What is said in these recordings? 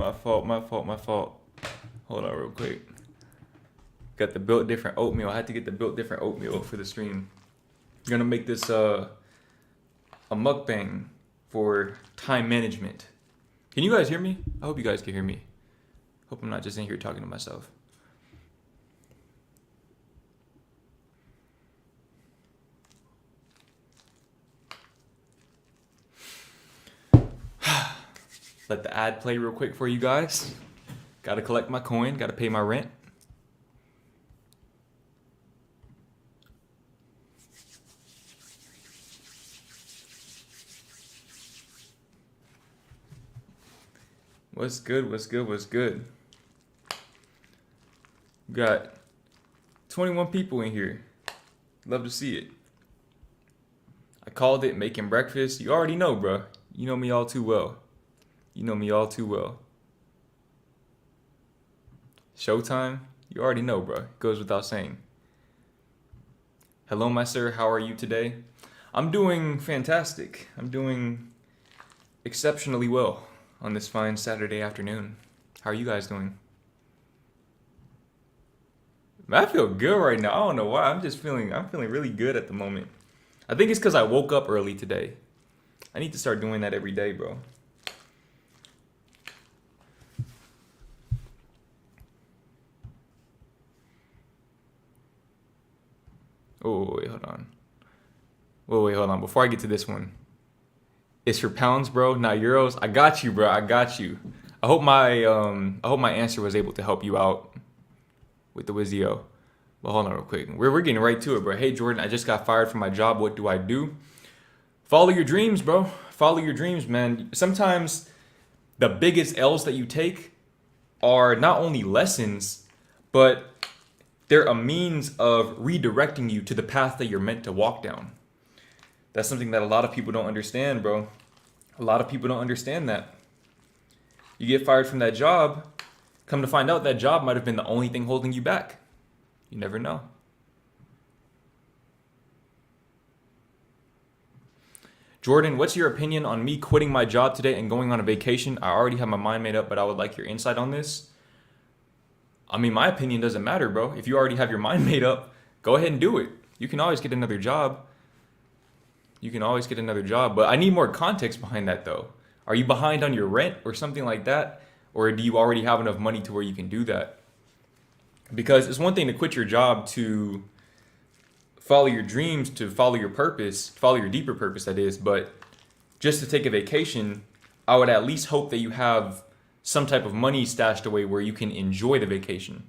My fault. Hold on real quick. Got the built different oatmeal. I had to get the built different oatmeal for the stream. Gonna make this a mukbang for time management. Can you guys hear me? I hope you guys can hear me. Hope I'm not just in here talking to myself. Let the ad play real quick for you guys. Gotta collect my coin, gotta pay my rent. What's good? Got 21 people in here. Love to see it. I called it making breakfast. You already know, bro. You know me all too well. Showtime? You already know, bro. Goes without saying. Hello, my sir. How are you today? I'm doing fantastic. I'm doing exceptionally well on this fine Saturday afternoon. How are you guys doing? Man, I feel good right now. I don't know why. I'm feeling really good at the moment. I think it's because I woke up early today. I need to start doing that every day, bro. Oh, wait, hold on. Wait, hold on. Before I get to this one, it's for pounds, bro, not euros. I got you, bro. I got you. I hope my answer was able to help you out with the Wizio. But hold on real quick. We're getting right to it, bro. Hey, Jordan, I just got fired from my job. What do I do? Follow your dreams, bro. Follow your dreams, man. Sometimes the biggest L's that you take are not only lessons, but they're a means of redirecting you to the path that you're meant to walk down. That's something that a lot of people don't understand, bro. A lot of people don't understand that. You get fired from that job, come to find out that job might have been the only thing holding you back. You never know. Jordan, what's your opinion on me quitting my job today and going on a vacation? I already have my mind made up, but I would like your insight on this. I mean, my opinion doesn't matter, bro. If you already have your mind made up, go ahead and do it. You can always get another job. But I need more context behind that, though. Are you behind on your rent or something like that? Or do you already have enough money to where you can do that? Because it's one thing to quit your job to follow your dreams, to follow your purpose, follow your deeper purpose, that is. But just to take a vacation, I would at least hope that you have some type of money stashed away where you can enjoy the vacation.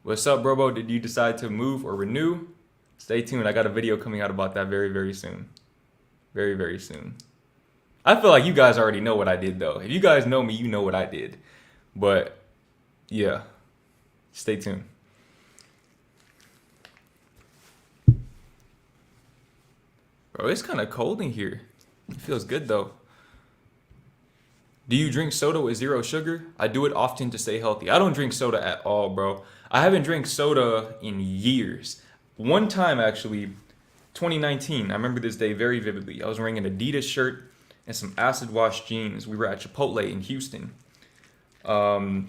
What's up, Brobo? Did you decide to move or renew? Stay tuned. I got a video coming out about that very, very soon. Very, very soon. I feel like you guys already know what I did, though. If you guys know me, you know what I did. But, yeah. Stay tuned. Bro, it's kind of cold in here. It feels good, though. Do you drink soda with zero sugar? I do it often to stay healthy. I don't drink soda at all, bro. I haven't drank soda in years. One time, actually, 2019, I remember this day very vividly. I was wearing an Adidas shirt and some acid wash jeans. We were at Chipotle in Houston. I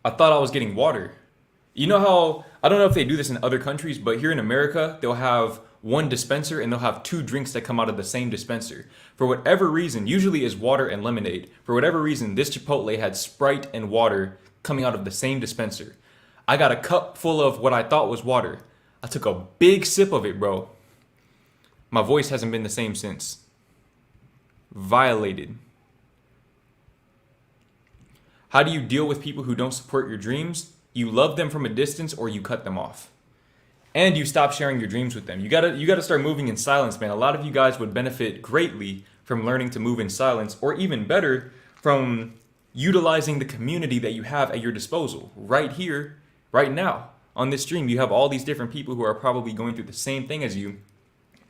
thought I was getting water. You know how, I don't know if they do this in other countries, but here in America, they'll have one dispenser and they'll have two drinks that come out of the same dispenser. For whatever reason, usually is water and lemonade. For whatever reason, this Chipotle had Sprite and water coming out of the same dispenser. I got a cup full of what I thought was water. I took a big sip of it, bro. My voice hasn't been the same since. Violated. How do you deal with people who don't support your dreams? You love them from a distance or you cut them off. And you stop sharing your dreams with them. You gotta start moving in silence, man. A lot of you guys would benefit greatly from learning to move in silence, or even better, from utilizing the community that you have at your disposal. Right here, right now, on this stream, you have all these different people who are probably going through the same thing as you.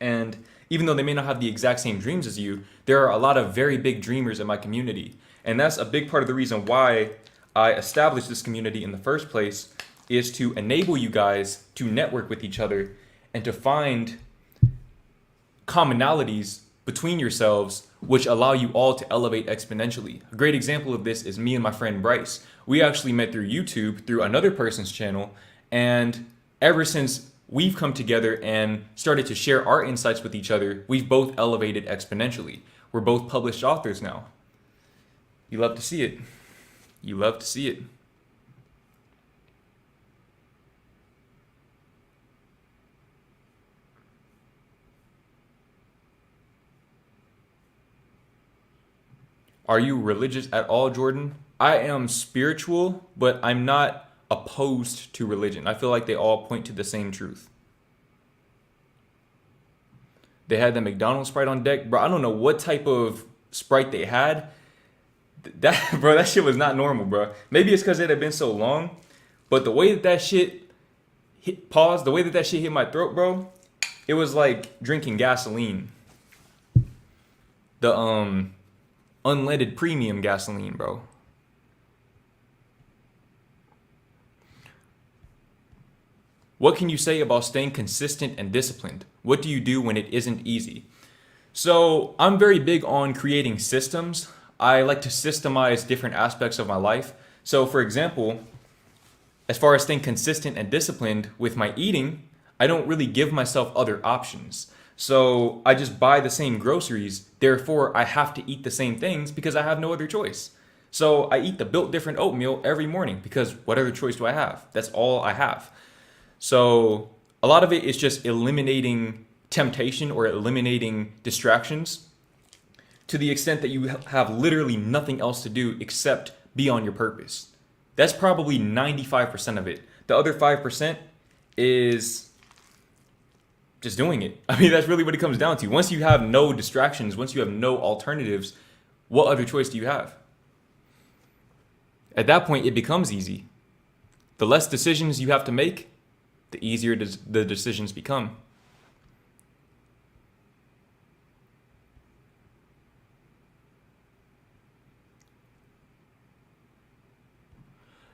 And even though they may not have the exact same dreams as you, there are a lot of very big dreamers in my community. And that's a big part of the reason why I established this community in the first place, is to enable you guys to network with each other and to find commonalities between yourselves, which allow you all to elevate exponentially. A great example of this is me and my friend Bryce. We actually met through YouTube, through another person's channel, and ever since we've come together and started to share our insights with each other, we've both elevated exponentially. We're both published authors now. You love to see it. You love to see it. Are you religious at all, Jordan? I am spiritual, but I'm not opposed to religion. I feel like they all point to the same truth. They had the McDonald's Sprite on deck. Bro, I don't know what type of Sprite they had. That shit was not normal, bro. Maybe it's because it had been so long, but the way that shit the way that shit hit my throat, bro, it was like drinking gasoline. The unleaded premium gasoline, bro. What can you say about staying consistent and disciplined? What do you do when it isn't easy? So I'm very big on creating systems. I like to systemize different aspects of my life. So for example, as far as staying consistent and disciplined with my eating, I don't really give myself other options. So I just buy the same groceries. Therefore, I have to eat the same things because I have no other choice. So I eat the Built Different oatmeal every morning because what other choice do I have? That's all I have. So a lot of it is just eliminating temptation or eliminating distractions to the extent that you have literally nothing else to do except be on your purpose. That's probably 95% of it. The other 5% is just doing it. I mean, that's really what it comes down to. Once you have no distractions, once you have no alternatives, what other choice do you have? At that point, it becomes easy. The less decisions you have to make, the easier the decisions become.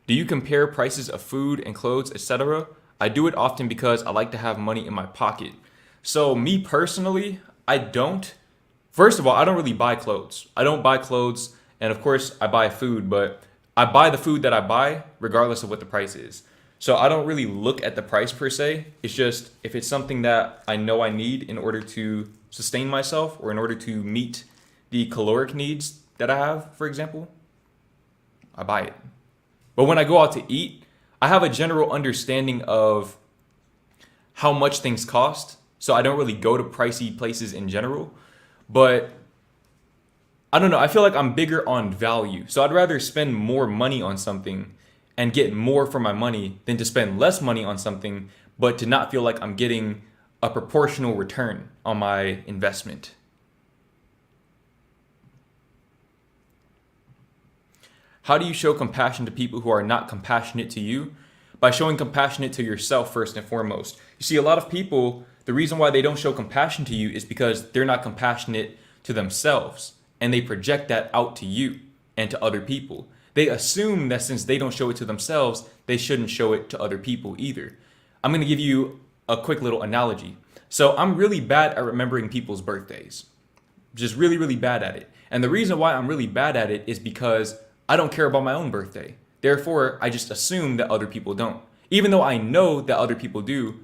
Do you compare prices of food and clothes, etc.? I do it often because I like to have money in my pocket. So me personally, I don't. First of all, I don't really buy clothes. I don't buy clothes, and of course I buy food, but I buy the food that I buy regardless of what the price is. So I don't really look at the price per se. It's just if it's something that I know I need in order to sustain myself or in order to meet the caloric needs that I have, for example, I buy it. But when I go out to eat, I have a general understanding of how much things cost. So I don't really go to pricey places in general. But I don't know. I feel like I'm bigger on value. So I'd rather spend more money on something and get more for my money than to spend less money on something, but to not feel like I'm getting a proportional return on my investment. How do you show compassion to people who are not compassionate to you? By showing compassion to yourself first and foremost. You see, a lot of people, the reason why they don't show compassion to you is because they're not compassionate to themselves, and they project that out to you and to other people. They assume that since they don't show it to themselves, they shouldn't show it to other people either. I'm going to give you a quick little analogy. So I'm really bad at remembering people's birthdays. Just really, really bad at it. And the reason why I'm really bad at it is because I don't care about my own birthday. Therefore, I just assume that other people don't. Even though I know that other people do,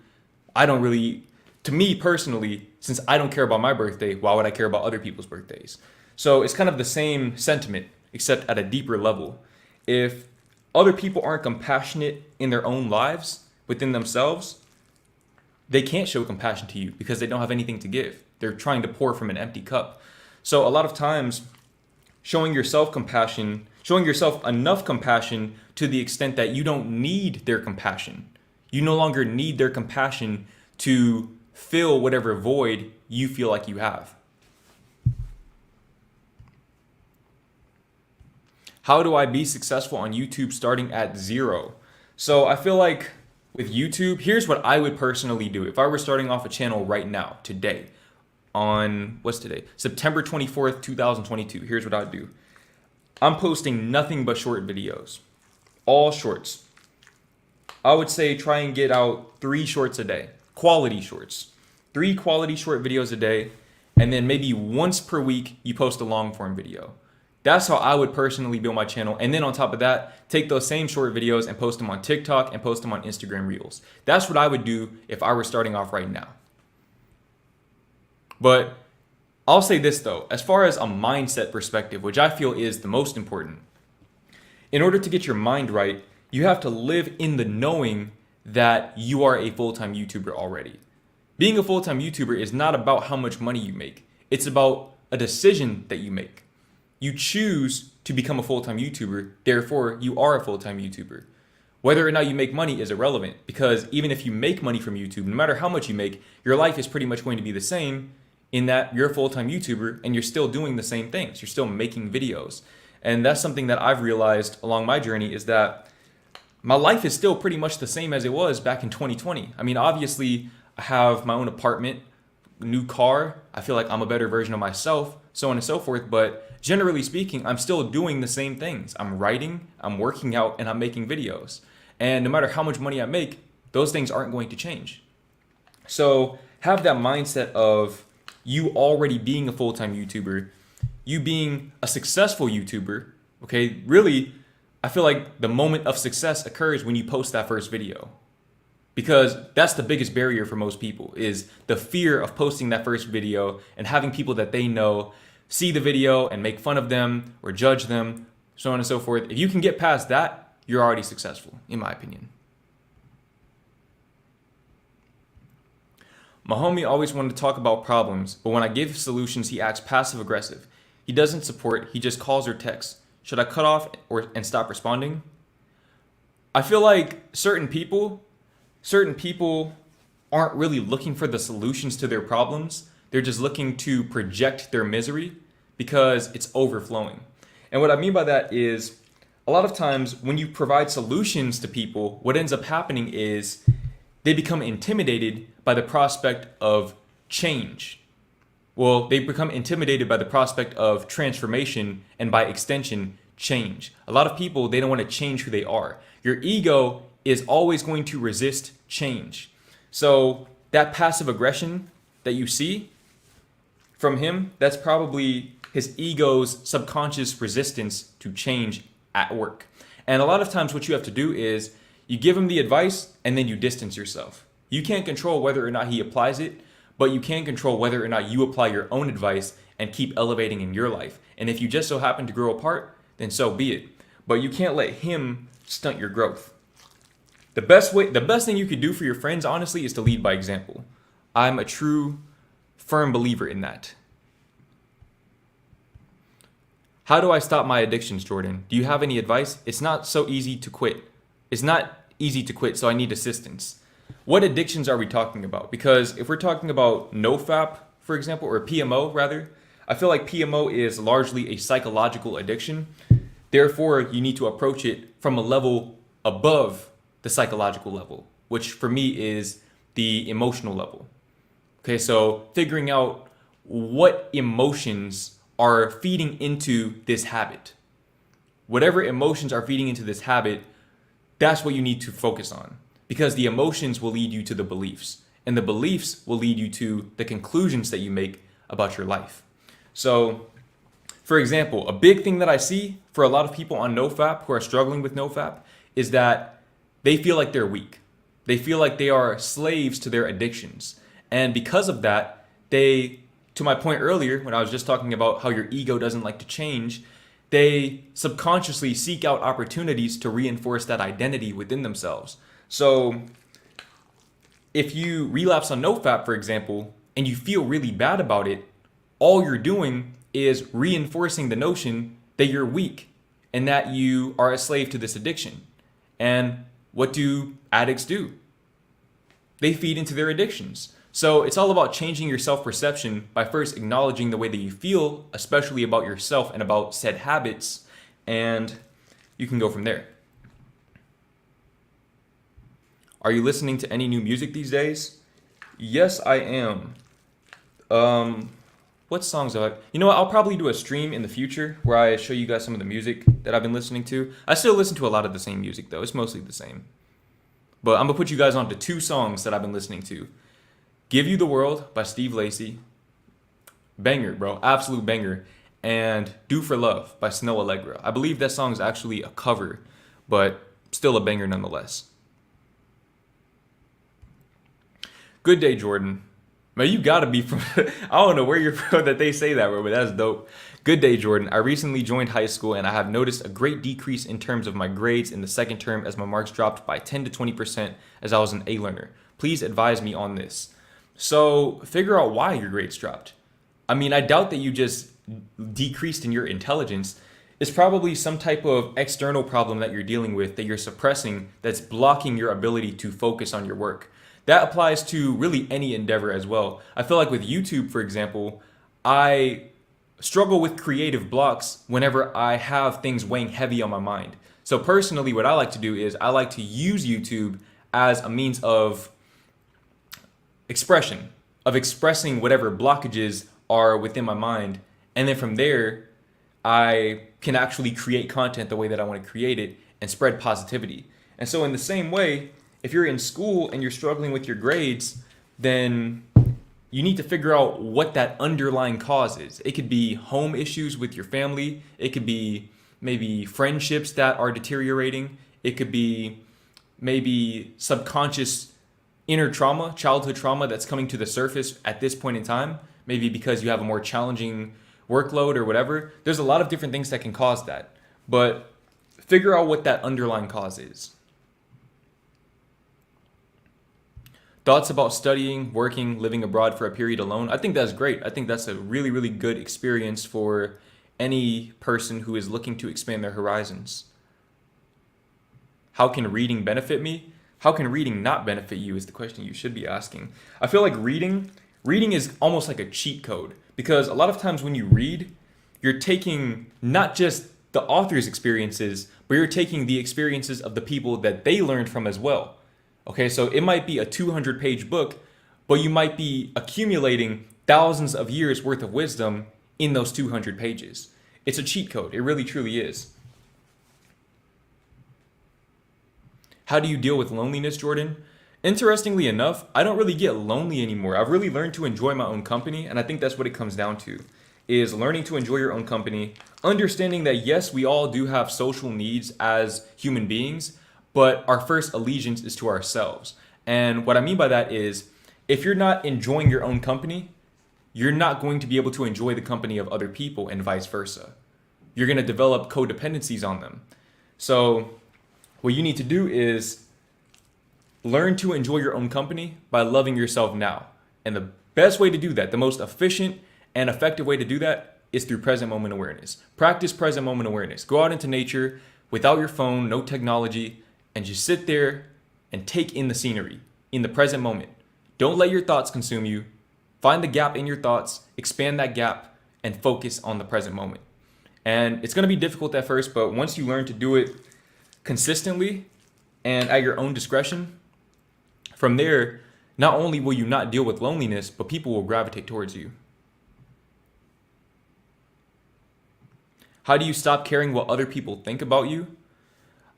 I don't really, to me personally, since I don't care about my birthday, why would I care about other people's birthdays? So it's kind of the same sentiment, except at a deeper level. If other people aren't compassionate in their own lives, within themselves, they can't show compassion to you because they don't have anything to give. They're trying to pour from an empty cup. So a lot of times, showing yourself compassion, showing yourself enough compassion to the extent that you don't need their compassion. You no longer need their compassion to fill whatever void you feel like you have. How do I be successful on YouTube starting at 0? So I feel like with YouTube, here's what I would personally do. If I were starting off a channel right now, today, on, what's today? September 24th, 2022. Here's what I'd do. I'm posting nothing but short videos. All shorts. I would say try and get out 3 shorts a day. Quality shorts. 3 quality short videos a day. and then maybe once per week you post a long form video. That's how I would personally build my channel. And then on top of that, take those same short videos and post them on TikTok and post them on Instagram Reels. That's what I would do if I were starting off right now. But I'll say this though, as far as a mindset perspective, which I feel is the most important, in order to get your mind right, you have to live in the knowing that you are a full-time YouTuber already. Being a full-time YouTuber is not about how much money you make. It's about a decision that you make. You choose to become a full-time YouTuber, therefore you are a full-time YouTuber. Whether or not you make money is irrelevant, because even if you make money from YouTube, no matter how much you make, your life is pretty much going to be the same, in that you're a full-time YouTuber and you're still doing the same things. You're still making videos. And that's something that I've realized along my journey, is that my life is still pretty much the same as it was back in 2020. I mean, obviously I have my own apartment, new car. I feel like I'm a better version of myself, so on and so forth. But generally speaking, I'm still doing the same things. I'm writing, I'm working out, and I'm making videos. And no matter how much money I make, those things aren't going to change. So have that mindset of you already being a full-time YouTuber, you being a successful YouTuber, okay? Really, I feel like the moment of success occurs when you post that first video, because that's the biggest barrier for most people, is the fear of posting that first video and having people that they know see the video and make fun of them or judge them, so on and so forth. If you can get past that, you're already successful, in my opinion. My homie always wanted to talk about problems, but when I give solutions, he acts passive aggressive. He doesn't support, he just calls or texts. Should I cut off and stop responding? I feel like certain people aren't really looking for the solutions to their problems. They're just looking to project their misery because it's overflowing. And what I mean by that is, a lot of times when you provide solutions to people, what ends up happening is they become intimidated by the prospect of change. Well, they become intimidated by the prospect of transformation and by extension, change. A lot of people, they don't want to change who they are. Your ego is always going to resist change. So that passive aggression that you see from him, that's probably his ego's subconscious resistance to change at work. And a lot of times what you have to do is you give him the advice and then you distance yourself. You can't control whether or not he applies it, but you can control whether or not you apply your own advice and keep elevating in your life. And if you just so happen to grow apart, then so be it. But you can't let him stunt your growth. The best thing you could do for your friends, honestly, is to lead by example. I'm a true, firm believer in that. How do I stop my addictions, Jordan? Do you have any advice? It's not so easy to quit. It's not easy to quit, so I need assistance. What addictions are we talking about? Because if we're talking about NoFap, for example, or PMO rather, I feel like PMO is largely a psychological addiction. Therefore, you need to approach it from a level above the psychological level, which for me is the emotional level. Okay, so figuring out what emotions are feeding into this habit. Whatever emotions are feeding into this habit, that's what you need to focus on. Because the emotions will lead you to the beliefs, and the beliefs will lead you to the conclusions that you make about your life. So, for example, a big thing that I see for a lot of people on NoFap who are struggling with NoFap is that they feel like they're weak. They feel like they are slaves to their addictions. And because of that, they, to my point earlier, when I was just talking about how your ego doesn't like to change, they subconsciously seek out opportunities to reinforce that identity within themselves. So if you relapse on NoFap, for example, and you feel really bad about it, all you're doing is reinforcing the notion that you're weak and that you are a slave to this addiction. And what do addicts do? They feed into their addictions. So it's all about changing your self-perception by first acknowledging the way that you feel, especially about yourself and about said habits, and you can go from there. Are you listening to any new music these days? Yes, I am. What songs are I? You know what? I'll probably do a stream in the future where I show you guys some of the music that I've been listening to. I still listen to a lot of the same music though. It's mostly the same. But I'm gonna put you guys on to 2 songs that I've been listening to. Give You the World by Steve Lacy. Banger, bro. Absolute banger. And Do for Love by Snow Allegra. I believe that song is actually a cover, but still a banger nonetheless. Good day, Jordan. Man, you gotta be from, I don't know where you're from that they say that, bro, but that's dope. Good day, Jordan. I recently joined high school and I have noticed a great decrease in terms of my grades in the second term as my marks dropped by 10 to 20% as I was an A learner. Please advise me on this. So figure out why your grades dropped. I mean, I doubt that you just decreased in your intelligence. It's probably some type of external problem that you're dealing with that you're suppressing that's blocking your ability to focus on your work. That applies to really any endeavor as well. I feel like with YouTube, for example, I struggle with creative blocks whenever I have things weighing heavy on my mind. So personally, what I like to do is I like to use YouTube as a means of expression, of expressing whatever blockages are within my mind. And then from there, I can actually create content the way that I want to create it and spread positivity. And so in the same way, if you're in school and you're struggling with your grades, then you need to figure out what that underlying cause is. It could be home issues with your family. It could be maybe friendships that are deteriorating. It could be maybe subconscious inner trauma, childhood trauma that's coming to the surface at this point in time. Maybe because you have a more challenging workload or whatever. There's a lot of different things that can cause that. But figure out what that underlying cause is. Thoughts about studying, working, living abroad for a period alone? I think that's great. I think that's a really, really good experience for any person who is looking to expand their horizons. How can reading benefit me? How can reading not benefit you is the question you should be asking. I feel like reading is almost like a cheat code because a lot of times when you read, you're taking not just the author's experiences, but you're taking the experiences of the people that they learned from as well. Okay, so it might be a 200-page book, but you might be accumulating thousands of years worth of wisdom in those 200 pages. It's a cheat code. It really, truly is. How do you deal with loneliness, Jordan? Interestingly enough, I don't really get lonely anymore. I've really learned to enjoy my own company, and I think that's what it comes down to, is learning to enjoy your own company, understanding that yes, we all do have social needs as human beings, but our first allegiance is to ourselves. And what I mean by that is, if you're not enjoying your own company, you're not going to be able to enjoy the company of other people and vice versa. You're going to develop codependencies on them. So what you need to do is learn to enjoy your own company by loving yourself now. And the best way to do that, the most efficient and effective way to do that is through present moment awareness. Practice present moment awareness. Go out into nature without your phone, no technology, and just sit there and take in the scenery in the present moment. Don't let your thoughts consume you. Find the gap in your thoughts, expand that gap, and focus on the present moment. And it's going to be difficult at first, but once you learn to do it consistently and at your own discretion, from there, not only will you not deal with loneliness, but people will gravitate towards you. How do you stop caring what other people think about you?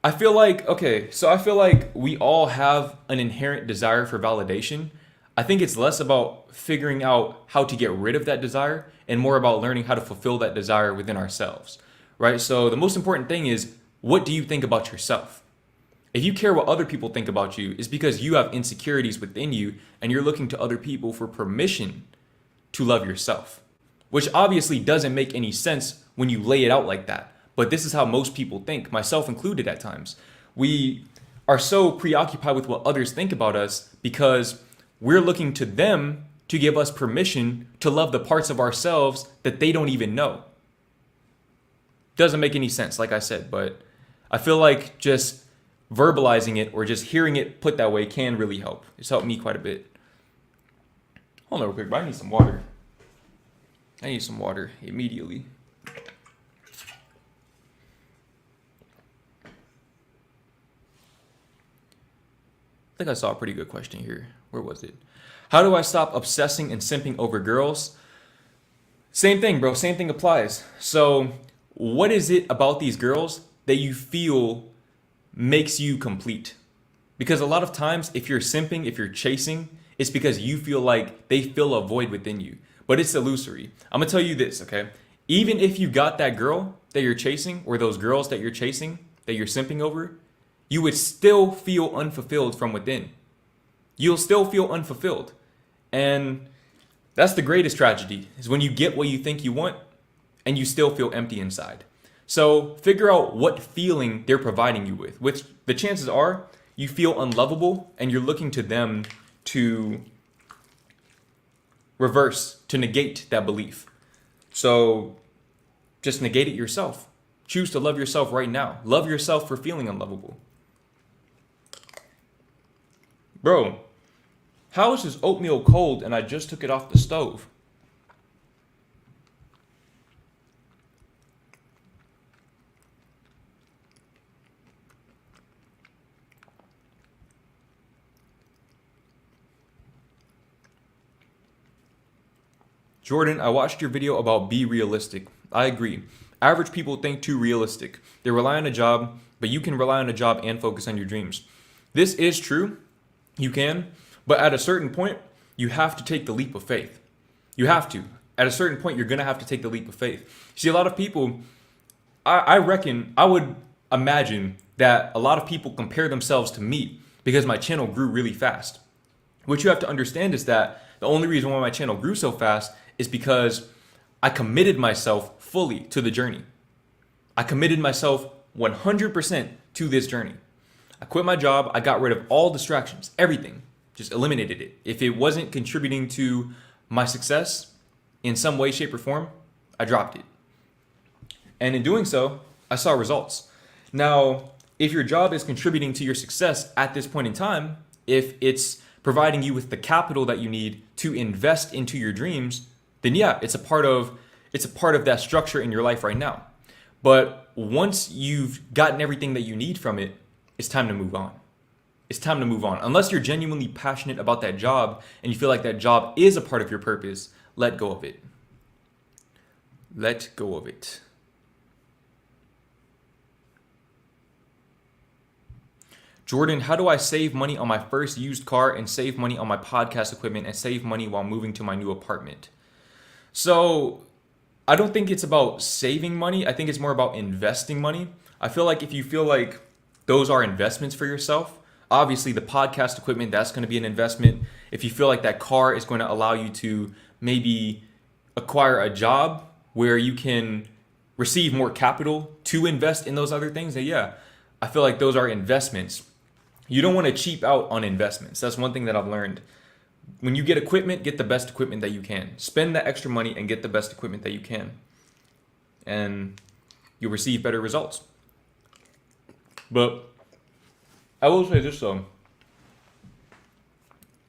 I feel like we all have an inherent desire for validation. I think it's less about figuring out how to get rid of that desire and more about learning how to fulfill that desire within ourselves, right? So the most important thing is, what do you think about yourself? If you care what other people think about you, it's because you have insecurities within you and you're looking to other people for permission to love yourself, which obviously doesn't make any sense when you lay it out like that. But this is how most people think, myself included at times. We are so preoccupied with what others think about us because we're looking to them to give us permission to love the parts of ourselves that they don't even know. Doesn't make any sense, like I said, but I feel like just verbalizing it or just hearing it put that way can really help. It's helped me quite a bit. Hold on real quick, but I need some water. I need some water immediately. I think I saw a pretty good question here. Where was it? How do I stop obsessing and simping over girls? Same thing, bro. Same thing applies. So what is it about these girls that you feel makes you complete? Because a lot of times if you're simping, if you're chasing, it's because you feel like they fill a void within you. but it's illusory. I'm gonna tell you this, okay? Even if you got that girl that you're chasing, or those girls that you're chasing, that you're simping over, you would still feel unfulfilled from within. You'll still feel unfulfilled. And that's the greatest tragedy, is when you get what you think you want and you still feel empty inside. So figure out what feeling they're providing you with, which the chances are you feel unlovable and you're looking to them to reverse, to negate that belief. So just negate it yourself. Choose to love yourself right now. Love yourself for feeling unlovable. Bro, how is this oatmeal cold and I just took it off the stove? Jordan, I watched your video about be realistic. I agree. Average people think too realistic. They rely on a job, but you can rely on a job and focus on your dreams. This is true. You can, but at a certain point, you have to take the leap of faith. You have to. At a certain point, you're going to have to take the leap of faith. See, a lot of people, I reckon, I would imagine that a lot of people compare themselves to me because my channel grew really fast. What you have to understand is that the only reason why my channel grew so fast is because I committed myself fully to the journey. I committed myself 100% to this journey. I quit my job. I got rid of all distractions, everything, just eliminated it. If it wasn't contributing to my success in some way, shape, or form, I dropped it. And in doing so, I saw results. Now, if your job is contributing to your success at this point in time, if it's providing you with the capital that you need to invest into your dreams, then yeah, it's a part of that structure in your life right now. But once you've gotten everything that you need from it, it's time to move on. It's time to move on. Unless you're genuinely passionate about that job and you feel like that job is a part of your purpose, let go of it. Let go of it. Jordan, how do I save money on my first used car and save money on my podcast equipment and save money while moving to my new apartment? So I don't think it's about saving money. I think it's more about investing money. I feel like if you feel like those are investments for yourself, obviously the podcast equipment, that's going to be an investment. If you feel like that car is going to allow you to maybe acquire a job where you can receive more capital to invest in those other things, then yeah, I feel like those are investments. You don't want to cheap out on investments. That's one thing that I've learned. When you get equipment, get the best equipment that you can. Spend that extra money and get the best equipment that you can. And you'll receive better results. But I will say this though.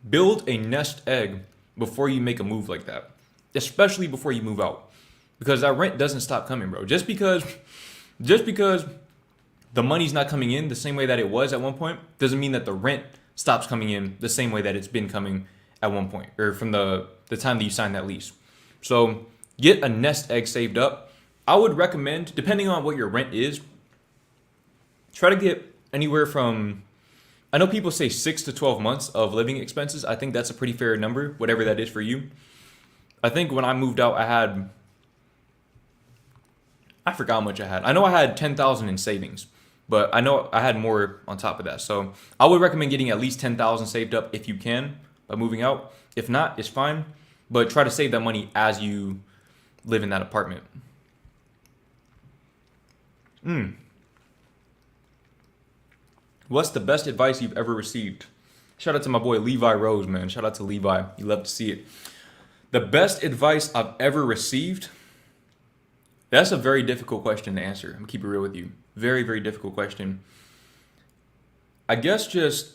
Build a nest egg before you make a move like that. Especially before you move out. Because that rent doesn't stop coming, bro. Just because the money's not coming in the same way that it was at one point doesn't mean that the rent stops coming in the same way that it's been coming at one point, or from the time that you signed that lease. So get a nest egg saved up. I would recommend, depending on what your rent is, try to get anywhere from, I know people say 6 to 12 months of living expenses. I think that's a pretty fair number, whatever that is for you. I think when I moved out, I forgot how much I had. I know I had 10,000 in savings, but I know I had more on top of that. So I would recommend getting at least 10,000 saved up if you can by moving out. If not, it's fine, but try to save that money as you live in that apartment. What's the best advice you've ever received? Shout out to my boy Levi Rose, man. Shout out to Levi. You love to see it. The best advice I've ever received? That's a very difficult question to answer. I'm gonna keep it real with you. Very, very difficult question. I guess just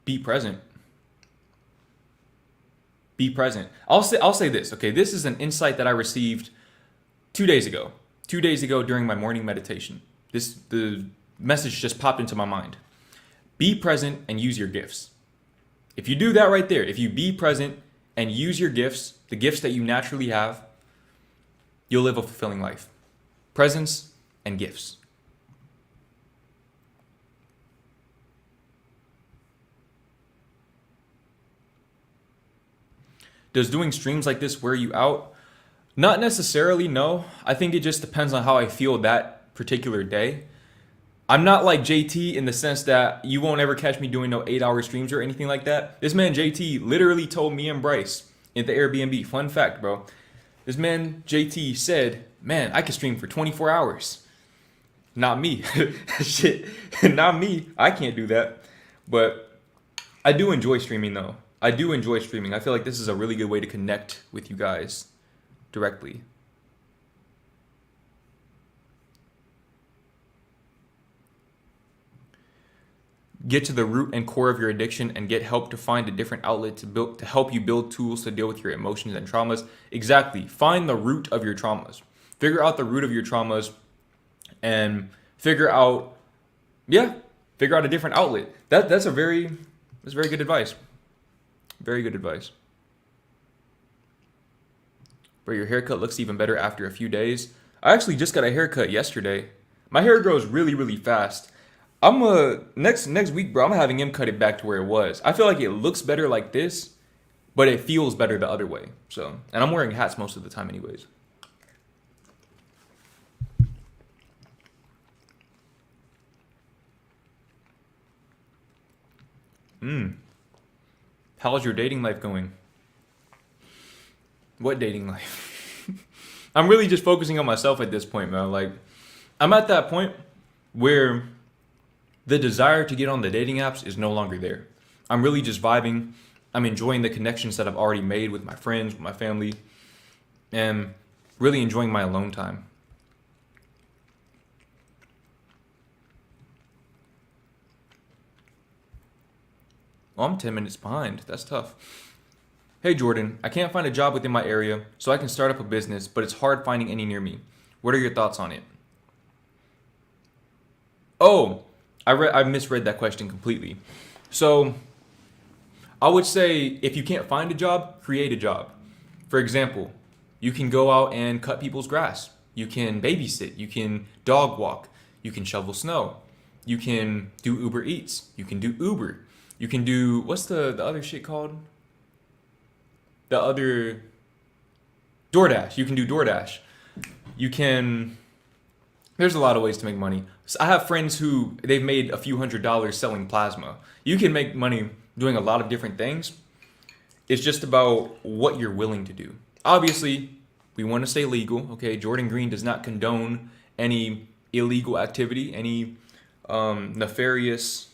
be present. Be present. I'll say this, okay? This is an insight that I received 2 days ago. 2 days ago during my morning meditation. The message just popped into my mind. Be present and use your gifts. If you do that right there, if you be present and use your gifts, the gifts that you naturally have, you'll live a fulfilling life. Presence and gifts. Does doing streams like this wear you out? Not necessarily, no. I think it just depends on how I feel that particular day. I'm not like JT in the sense that you won't ever catch me doing no 8-hour streams or anything like that. This man JT literally told me and Bryce at the Airbnb, fun fact, bro. This man JT said, man, I could stream for 24 hours. Not me. Shit, not me. I can't do that. But I do enjoy streaming though. I do enjoy streaming. I feel like this is a really good way to connect with you guys directly. Get to the root and core of your addiction and get help to find a different outlet to help you build tools to deal with your emotions and traumas. Exactly. Find the root of your traumas. Figure out the root of your traumas and figure out a different outlet. That's very good advice. Very good advice. Bro, your haircut looks even better after a few days. I actually just got a haircut yesterday. My hair grows really, really fast. Next week, bro, I'm having him cut it back to where it was. I feel like it looks better like this, but it feels better the other way. So, and I'm wearing hats most of the time anyways. How's your dating life going? What dating life? I'm really just focusing on myself at this point, man. Like, I'm at that point where the desire to get on the dating apps is no longer there. I'm really just vibing. I'm enjoying the connections that I've already made with my friends, with my family, and really enjoying my alone time. Oh, I'm 10 minutes behind. That's tough. Hey Jordan, I can't find a job within my area, so I can start up a business, but it's hard finding any near me. What are your thoughts on it? Oh, I misread that question completely. So I would say if you can't find a job, create a job. For example, you can go out and cut people's grass. You can babysit. You can dog walk. You can shovel snow. You can do Uber Eats. You can do Uber. You can do, what's the other shit called? The other, DoorDash. You can do DoorDash. You can, there's a lot of ways to make money. So I have friends who, they've made a few $100s selling plasma. You can make money doing a lot of different things. It's just about what you're willing to do. Obviously, we want to stay legal, okay? Jordan Green does not condone any illegal activity, any nefarious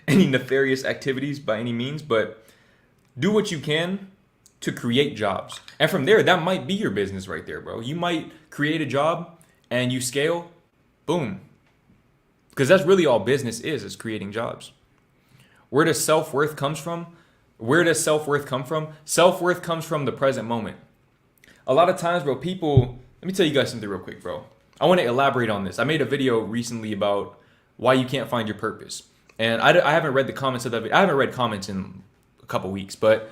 any nefarious activities by any means, but do what you can to create jobs. And from there, that might be your business right there, bro. You might create a job and you scale, boom. Because that's really all business is creating jobs. Where does self-worth comes from? Where does self-worth come from? Self-worth comes from the present moment. A lot of times, bro, people, let me tell you guys something real quick, bro. I want to elaborate on this. I made a video recently about why you can't find your purpose. And I haven't read the comments of that video. I haven't read comments in a couple weeks, but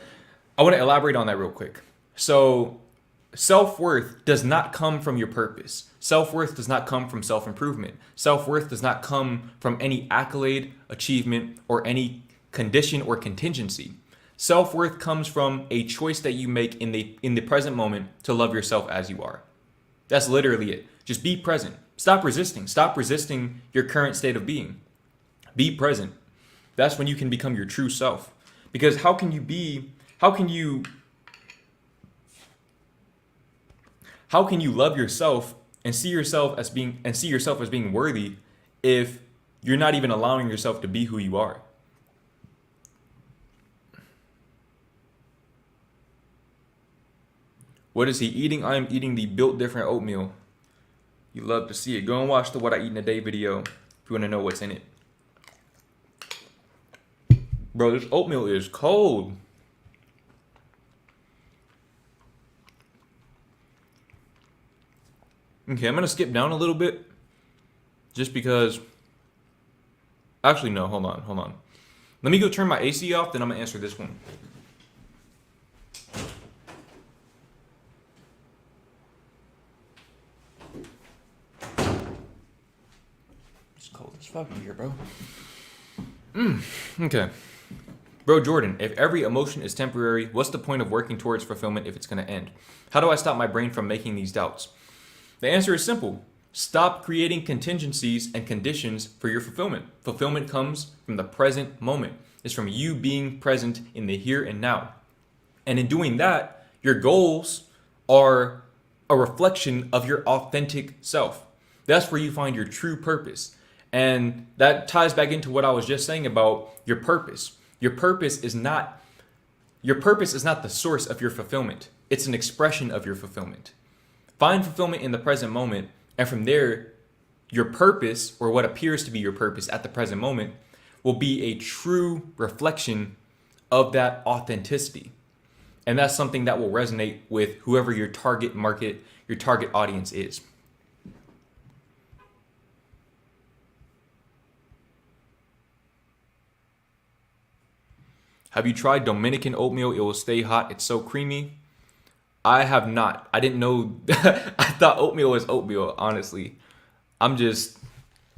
I want to elaborate on that real quick. So self-worth does not come from your purpose. Self-worth does not come from self-improvement. Self-worth does not come from any accolade, achievement, or any condition or contingency. Self-worth comes from a choice that you make in the present moment to love yourself as you are. That's literally it. Just be present. Stop resisting. Stop resisting your current state of being. Be present. That's when you can become your true self. Because how can you love yourself and see yourself as being worthy if you're not even allowing yourself to be who you are? What is he eating? I am eating the Built Different oatmeal. You love to see it. Go and watch the What I Eat in a Day video if you want to know what's in it. Bro, this oatmeal is cold. Okay, I'm going to skip down a little bit. Just because... Actually, no, hold on. Let me go turn my AC off, then I'm going to answer this one. It's cold as fuck in here, bro. Okay. Bro, Jordan, if every emotion is temporary, what's the point of working towards fulfillment if it's going to end? How do I stop my brain from making these doubts? The answer is simple. Stop creating contingencies and conditions for your fulfillment. Fulfillment comes from the present moment. It's from you being present in the here and now. And in doing that, your goals are a reflection of your authentic self. That's where you find your true purpose. And that ties back into what I was just saying about your purpose. Your purpose is not the source of your fulfillment. It's an expression of your fulfillment. Find fulfillment in the present moment, and from there, your purpose, or what appears to be your purpose at the present moment, will be a true reflection of that authenticity. And that's something that will resonate with whoever your target market, your target audience is. Have you tried Dominican oatmeal? It will stay hot. It's so creamy. I have not. I didn't know. I thought oatmeal was oatmeal, honestly. This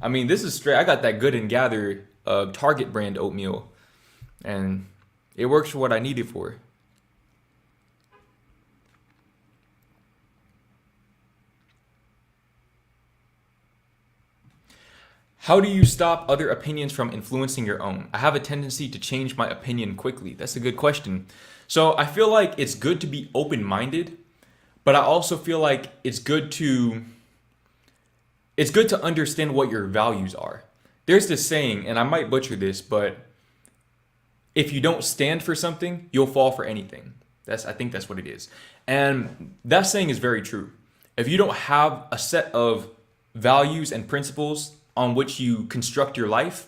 is straight. I got that Good and Gather Target brand oatmeal, and it works for what I need it for. How do you stop other opinions from influencing your own? I have a tendency to change my opinion quickly. That's a good question. So I feel like it's good to be open-minded, but I also feel like it's good to understand what your values are. There's this saying, and I might butcher this, but if you don't stand for something, you'll fall for anything. I think that's what it is. And that saying is very true. If you don't have a set of values and principles on which you construct your life,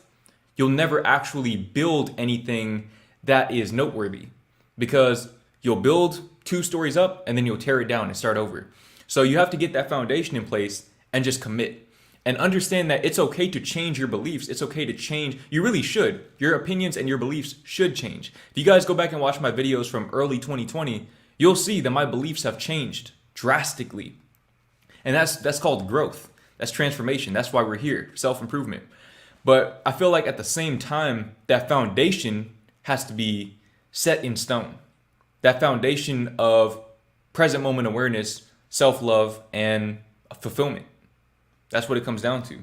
you'll never actually build anything that is noteworthy, because you'll build 2 stories up and then you'll tear it down and start over. So you have to get that foundation in place and just commit and understand that it's okay to change your beliefs. It's okay to change. You really should. Your opinions and your beliefs should change. If you guys go back and watch my videos from early 2020, you'll see that my beliefs have changed drastically. And that's called growth. That's transformation. That's why we're here, self-improvement. But I feel like at the same time, that foundation has to be set in stone. That foundation of present moment awareness, self-love, and fulfillment. That's what it comes down to.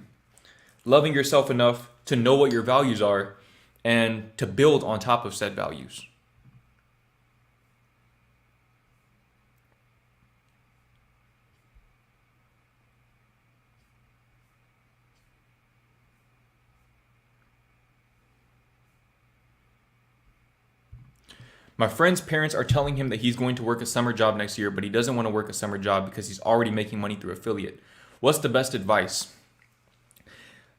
Loving yourself enough to know what your values are and to build on top of said values. My friend's parents are telling him that he's going to work a summer job next year, but he doesn't want to work a summer job because he's already making money through affiliate. What's the best advice?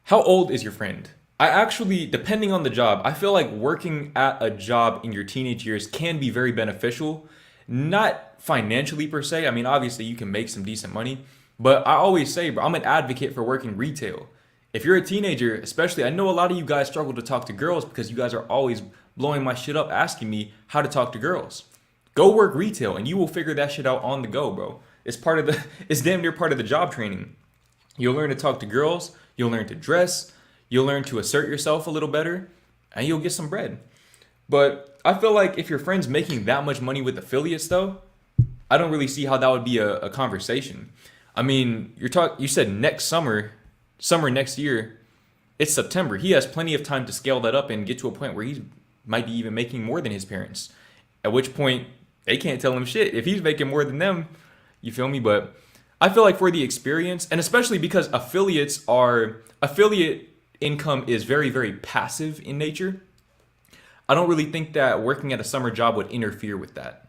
How old is your friend? I actually, depending on the job, I feel like working at a job in your teenage years can be very beneficial. Not financially per se. I mean, obviously you can make some decent money, but I always say, bro, I'm an advocate for working retail. If you're a teenager, especially, I know a lot of you guys struggle to talk to girls because you guys are always blowing my shit up asking me how to talk to girls. Go work retail and you will figure that shit out on the go, bro. It's damn near part of the job training. You'll learn to talk to girls, you'll learn to dress, you'll learn to assert yourself a little better, and you'll get some bread. But I feel like if your friend's making that much money with affiliates though, I don't really see how that would be a conversation. I mean, you said next summer next year, it's September. He has plenty of time to scale that up and get to a point where he might be even making more than his parents. At which point, they can't tell him shit. If he's making more than them, you feel me? But I feel like for the experience, and especially because affiliate income is very, very passive in nature, I don't really think that working at a summer job would interfere with that.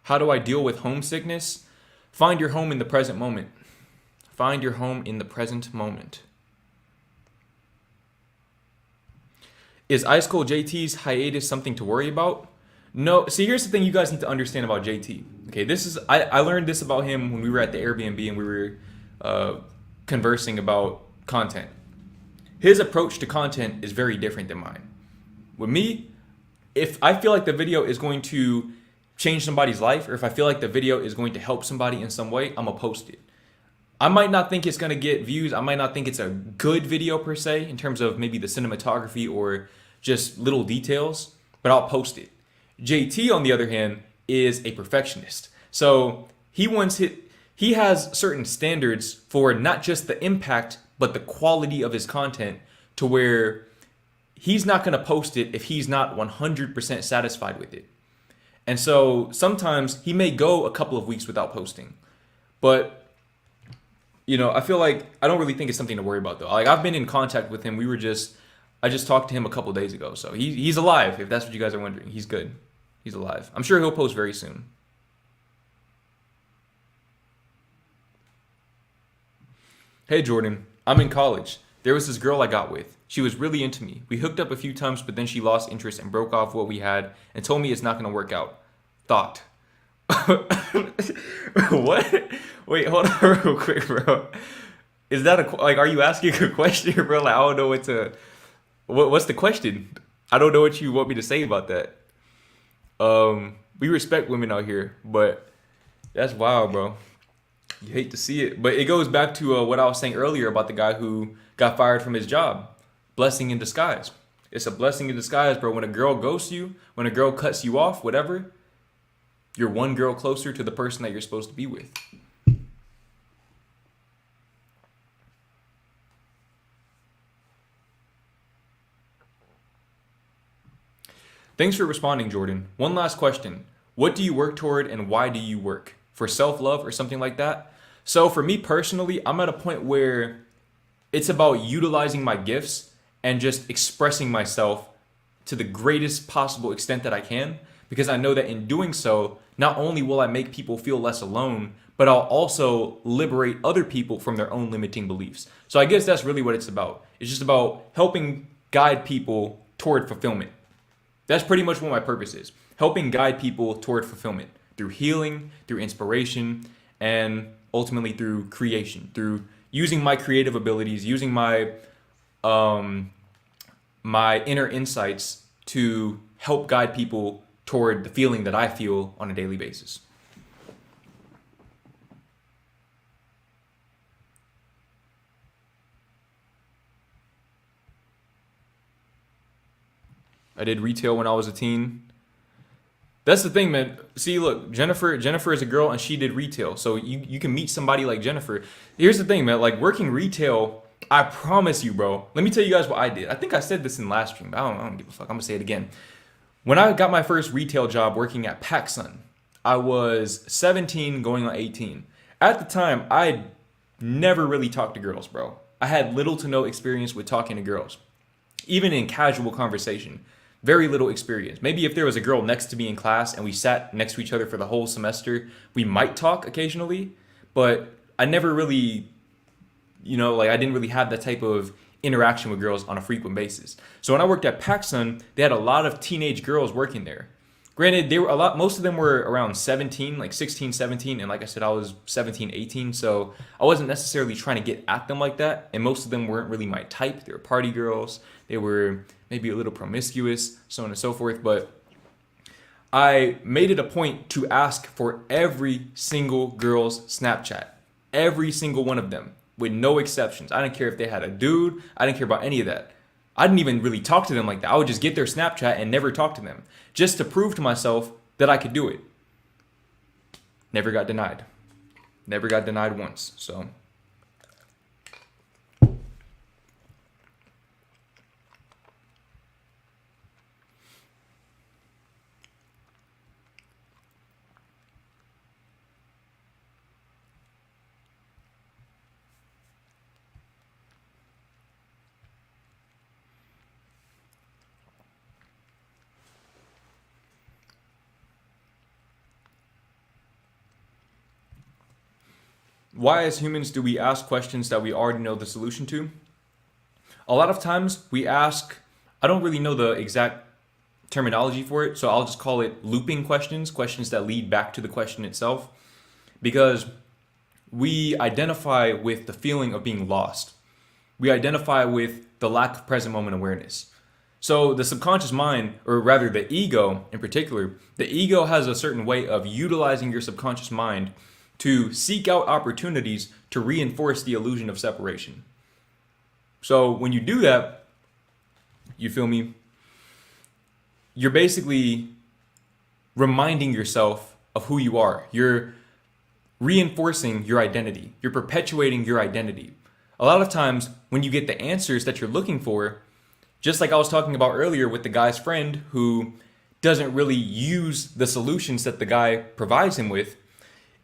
How do I deal with homesickness? Find your home in the present moment. Find your home in the present moment. Is Ice Cold JT's hiatus something to worry about? No. See, here's the thing you guys need to understand about JT. Okay, I learned this about him when we were at the Airbnb and we were conversing about content. His approach to content is very different than mine. With me, if I feel like the video is going to change somebody's life, or if I feel like the video is going to help somebody in some way, I'm gonna post it. I might not think it's gonna get views. I might not think it's a good video per se in terms of maybe the cinematography or just little details, but I'll post it. JT, on the other hand, is a perfectionist. So he has certain standards for not just the impact, but the quality of his content, to where he's not gonna post it if he's not 100% satisfied with it. And so sometimes he may go a couple of weeks without posting. But I feel like I don't really think it's something to worry about though. Like, I've been in contact with him. I just talked to him a couple of days ago. So he's alive, if that's what you guys are wondering. He's good. He's alive. I'm sure he'll post very soon. Hey Jordan, I'm in college. There was this girl I got with. She was really into me. We hooked up a few times, but then she lost interest and broke off what we had and told me it's not going to work out. Thought. What? Wait, hold on real quick, bro. Is that are you asking a question, bro? Like, I don't know what's the question? I don't know what you want me to say about that. We respect women out here, but that's wild, bro. You hate to see it, but it goes back to what I was saying earlier about the guy who got fired from his job. Blessing in disguise. It's a blessing in disguise, bro. When a girl ghosts you, when a girl cuts you off, whatever, you're one girl closer to the person that you're supposed to be with. Thanks for responding, Jordan. One last question. What do you work toward and why do you work? For self-love or something like that? So for me personally, I'm at a point where it's about utilizing my gifts and just expressing myself to the greatest possible extent that I can, because I know that in doing so, not only will I make people feel less alone, but I'll also liberate other people from their own limiting beliefs. So I guess that's really what it's about. It's just about helping guide people toward fulfillment. That's pretty much what my purpose is. Helping guide people toward fulfillment through healing, through inspiration, and ultimately through creation, through using my creative abilities, using my inner insights to help guide people toward the feeling that I feel on a daily basis. I did retail when I was a teen. That's the thing, man. See, look, Jennifer is a girl and she did retail. So you can meet somebody like Jennifer. Here's the thing, man. Like, working retail, I promise you, bro. Let me tell you guys what I did. I think I said this in last stream, but I don't give a fuck. I'm gonna say it again. When I got my first retail job working at PacSun, I was 17 going on 18. At the time, I never really talked to girls, bro. I had little to no experience with talking to girls. Even in casual conversation, very little experience. Maybe if there was a girl next to me in class and we sat next to each other for the whole semester, we might talk occasionally, but I never really, I didn't really have that type of interaction with girls on a frequent basis. So when I worked at PacSun, they had a lot of teenage girls working there. Granted, most of them were around 17, like 16, 17, and like I said, I was 17, 18, so I wasn't necessarily trying to get at them like that, and most of them weren't really my type. They were party girls, they were maybe a little promiscuous, so on and so forth, but I made it a point to ask for every single girl's Snapchat, every single one of them, with no exceptions. I didn't care if they had a dude, I didn't care about any of that. I didn't even really talk to them like that. I would just get their Snapchat and never talk to them, just to prove to myself that I could do it. Never got denied. Never got denied once, so. Why, as humans, do we ask questions that we already know the solution to? A lot of times we ask, I don't really know the exact terminology for it, so I'll just call it looping questions, questions that lead back to the question itself, because we identify with the feeling of being lost. We identify with the lack of present moment awareness. So the subconscious mind, or rather the ego in particular, the ego has a certain way of utilizing your subconscious mind to seek out opportunities to reinforce the illusion of separation. So when you do that, you feel me? You're basically reminding yourself of who you are. You're reinforcing your identity. You're perpetuating your identity. A lot of times when you get the answers that you're looking for, just like I was talking about earlier with the guy's friend who doesn't really use the solutions that the guy provides him with,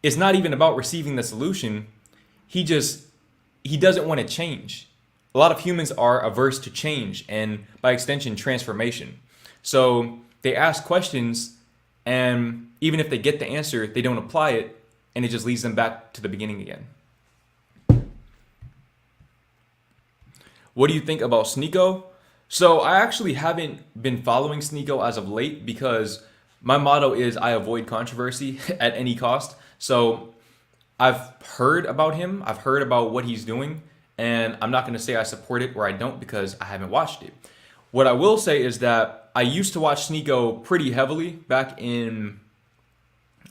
it's not even about receiving the solution. He doesn't want to change. A lot of humans are averse to change and by extension transformation. So they ask questions, and even if they get the answer, they don't apply it, and it just leads them back to the beginning again. What do you think about Sneeko? So I actually haven't been following Sneeko as of late because my motto is I avoid controversy at any cost. So I've heard about him. I've heard about what he's doing, and I'm not going to say I support it or I don't because I haven't watched it. What I will say is that I used to watch Sneeko pretty heavily back in,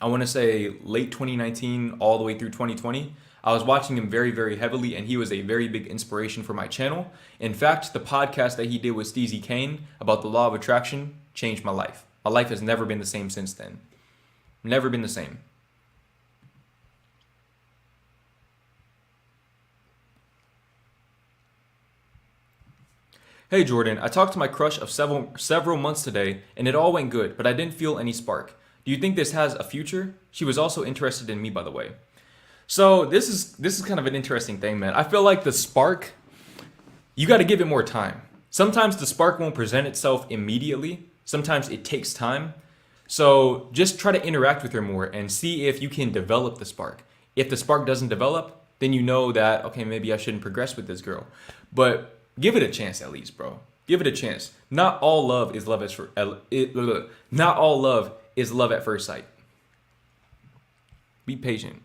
I want to say late 2019 all the way through 2020. I was watching him very, very heavily, and he was a very big inspiration for my channel. In fact, the podcast that he did with Steezy Kane about the law of attraction changed my life. My life has never been the same since then. Never been the same. Hey Jordan, I talked to my crush of several months today, and it all went good, but I didn't feel any spark. Do you think this has a future? She was also interested in me, by the way. So this is kind of an interesting thing, man. I feel like the spark, you got to give it more time. Sometimes the spark won't present itself immediately. Sometimes it takes time. So just try to interact with her more and see if you can develop the spark. If the spark doesn't develop, then you know that, okay, maybe I shouldn't progress with this girl. But give it a chance at least, bro. Give it a chance. Not all love is love not all love is love at first sight. Be patient.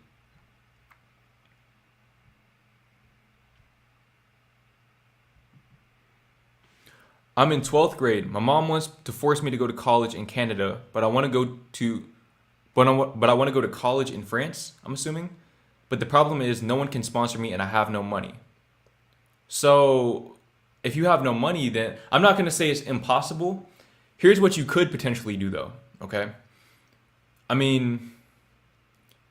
I'm in 12th grade. My mom wants to force me to go to college in Canada, but I want to go to college in France, I'm assuming. But the problem is no one can sponsor me and I have no money. So if you have no money, then I'm not going to say it's impossible. Here's what you could potentially do though, okay? I mean,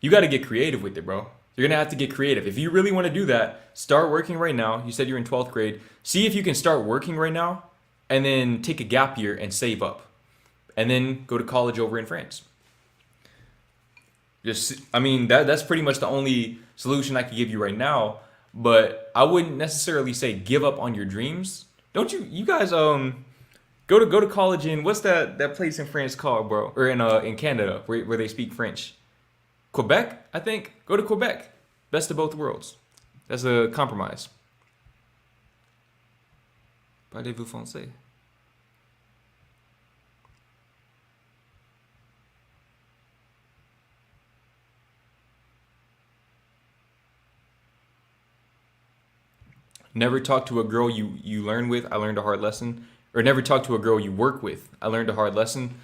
you got to get creative with it, bro. You're going to have to get creative. If you really want to do that, start working right now. You said you're in 12th grade. See if you can start working right now and then take a gap year and save up. And then go to college over in France. That's pretty much the only solution I could give you right now. But I wouldn't necessarily say give up on your dreams. Don't you guys go to college in what's that place in France called, bro? Or in Canada where they speak French? Quebec, I think. Go to Quebec. Best of both worlds. That's a compromise. Parlez-vous français? Never talk to a girl you learn with. I learned a hard lesson. Or never talk to a girl you work with. I learned a hard lesson.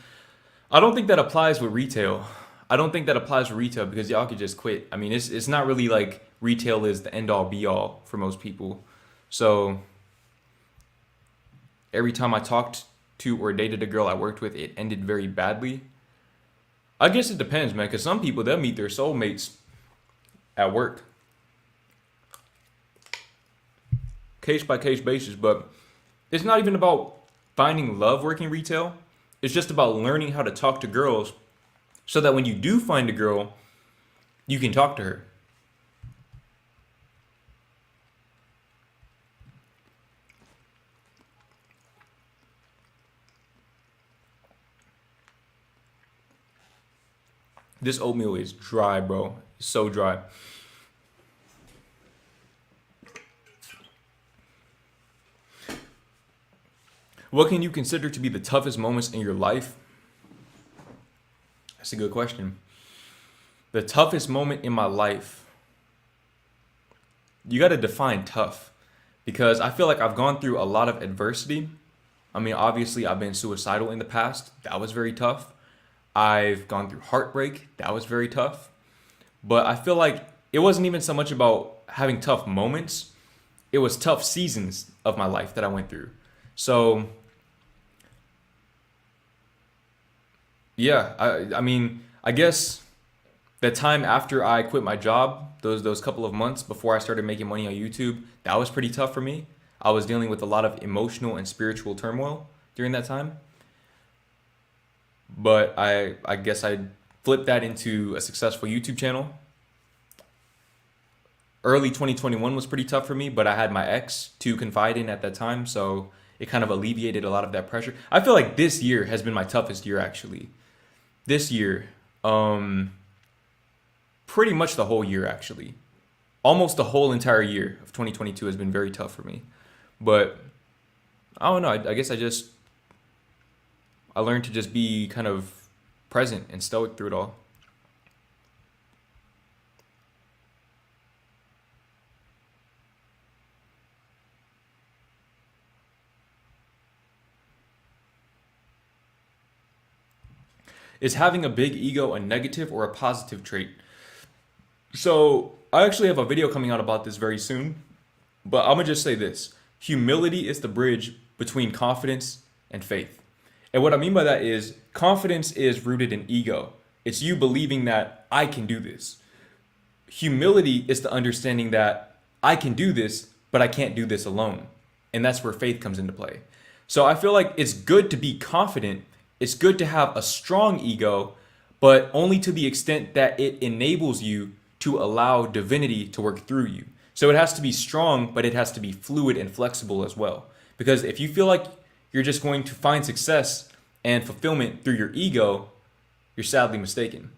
I don't think that applies with retail. I don't think that applies with retail because y'all could just quit. I mean, it's not really like retail is the end all be all for most people. So every time I talked to or dated a girl I worked with, it ended very badly. I guess it depends, man, because some people, they'll meet their soulmates at work. Case by case basis, but it's not even about finding love working retail. It's just about learning how to talk to girls so that when you do find a girl, you can talk to her. This oatmeal is dry, bro. It's so dry. What can you consider to be the toughest moments in your life? That's a good question. The toughest moment in my life. You got to define tough because I feel like I've gone through a lot of adversity I mean, obviously, I've been suicidal in the past. That was very tough. I've gone through heartbreak. That was very tough. But I feel like it wasn't even so much about having tough moments, it was tough seasons of my life that I went through. So, yeah, I mean, I guess the time after I quit my job, those couple of months before I started making money on YouTube, that was pretty tough for me. I was dealing with a lot of emotional and spiritual turmoil during that time. But I guess I flipped that into a successful YouTube channel. Early 2021 was pretty tough for me, but I had my ex to confide in at that time, so it kind of alleviated a lot of that pressure. I feel like this year has been my toughest year actually. This year, um, pretty much the whole year actually. Almost the whole entire year of 2022 has been very tough for me. But I don't know. I guess I learned to just be kind of present and stoic through it all. Is having a big ego a negative or a positive trait? So I actually have a video coming out about this very soon, but I'm gonna just say this: humility is the bridge between confidence and faith. And what I mean by that is confidence is rooted in ego. It's you believing that I can do this. Humility is the understanding that I can do this, but I can't do this alone. And that's where faith comes into play. So I feel like it's good to be confident. It's good to have a strong ego, but only to the extent that it enables you to allow divinity to work through you. So it has to be strong, but it has to be fluid and flexible as well. Because if you feel like you're just going to find success and fulfillment through your ego, you're sadly mistaken.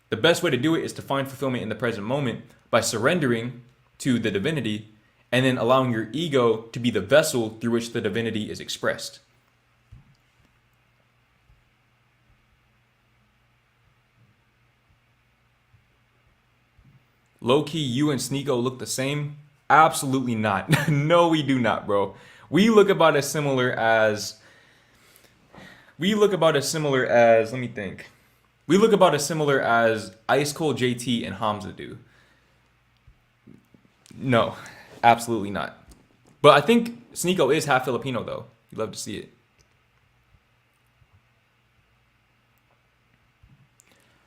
The best way to do it is to find fulfillment in the present moment by surrendering to the divinity and then allowing your ego to be the vessel through which the divinity is expressed. Low key, you and Sneeko look the same? Absolutely not. No, we do not, bro. We look about as similar as. Let me think. We look about as similar as Ice Cold JT and Hamza do. No, absolutely not. But I think Sneeko is half Filipino, though. You love to see it.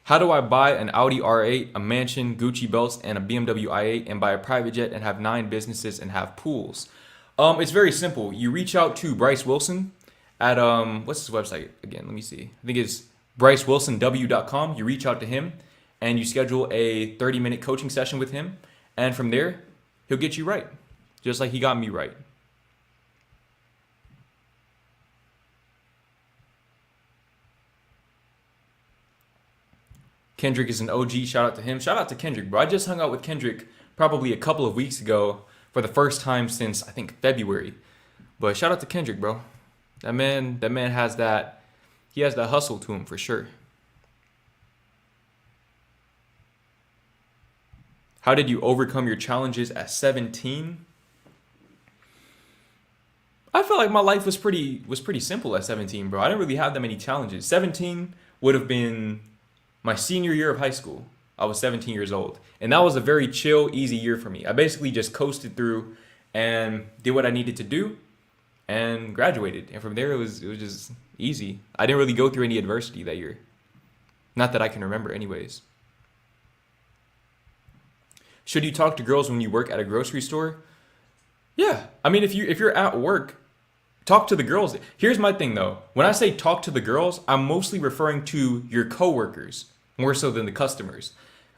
How do I buy an Audi R8, a mansion, Gucci belts, and a BMW i8, and buy a private jet and have 9 businesses and have pools? It's very simple. You reach out to Bryce Wilson at what's his website again? Let me see. I think it's brycewilsonw.com. You reach out to him and you schedule a 30-minute coaching session with him, and from there, he'll get you right, just like he got me right. Kendrick is an OG. Shout out to him. Shout out to Kendrick, bro. I just hung out with Kendrick probably a couple of weeks ago for the first time since I think February. But shout out to Kendrick, bro. That man has that. He has that hustle to him for sure. How did you overcome your challenges at 17? I felt like my life was pretty simple at 17, bro. I didn't really have that many challenges. 17 would have been my senior year of high school. I was 17 years old, and that was a very chill, easy year for me. I basically just coasted through and did what I needed to do and graduated. And from there, it was just easy. I didn't really go through any adversity that year. Not that I can remember anyways. Should you talk to girls when you work at a grocery store? Yeah. I mean, if you're at work, talk to the girls. Here's my thing though. When I say talk to the girls, I'm mostly referring to your coworkers more so than the customers.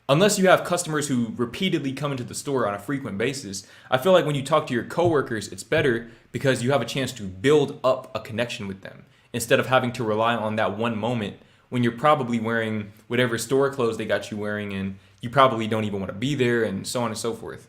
Unless you have customers who repeatedly come into the store on a frequent basis, I feel like when you talk to your coworkers, it's better because you have a chance to build up a connection with them instead of having to rely on that one moment when you're probably wearing whatever store clothes they got you wearing and you probably don't even want to be there and so on and so forth.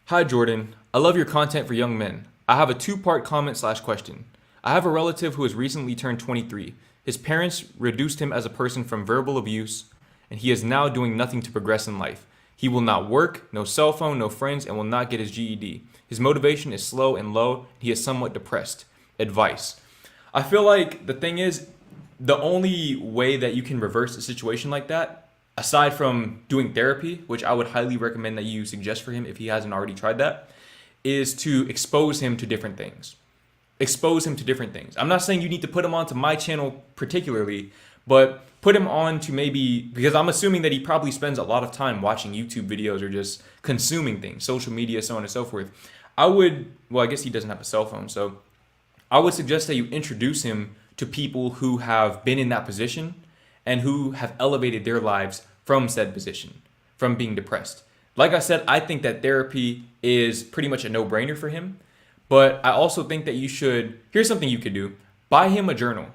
Hi Jordan, I love your content for young men. I have a two-part comment/question. I have a relative who has recently turned 23. His parents reduced him as a person from verbal abuse, and he is now doing nothing to progress in life. He will not work, no cell phone, no friends, and will not get his GED. His motivation is slow and low. He is somewhat depressed. Advice. I feel like the thing is, the only way that you can reverse a situation like that, aside from doing therapy, which I would highly recommend that you suggest for him if he hasn't already tried that, is to expose him to different things. Expose him to different things. I'm not saying you need to put him onto my channel particularly, but put him on to maybe, because I'm assuming that he probably spends a lot of time watching YouTube videos or just consuming things, social media, so on and so forth. I guess he doesn't have a cell phone, so I would suggest that you introduce him to people who have been in that position and who have elevated their lives from said position, from being depressed. Like I said, I think that therapy is pretty much a no-brainer for him. But I also think that here's something you could do. Buy him a journal.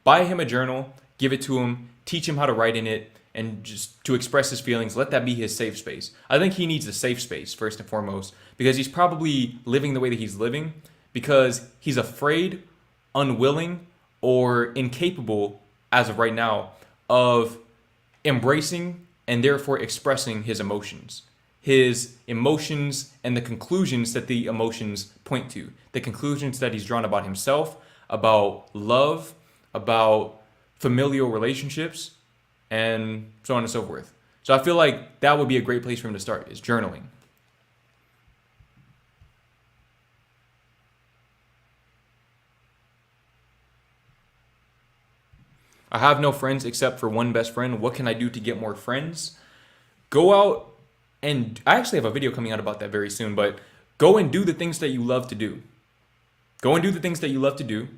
Buy him a journal, give it to him, teach him how to write in it, and just to express his feelings. Let that be his safe space. I think he needs a safe space first and foremost, because he's probably living the way that he's living because he's afraid, unwilling, or incapable, as of right now, of embracing and therefore expressing his emotions. His emotions and the conclusions that the emotions point to, the conclusions that he's drawn about himself, about love, about familial relationships, and so on and so forth. So I feel like that would be a great place for him to start, is journaling. I have no friends except for one best friend. What can I do to get more friends? Go out, and I actually have a video coming out about that very soon, but go and do the things that you love to do. Go and do the things that you love to do.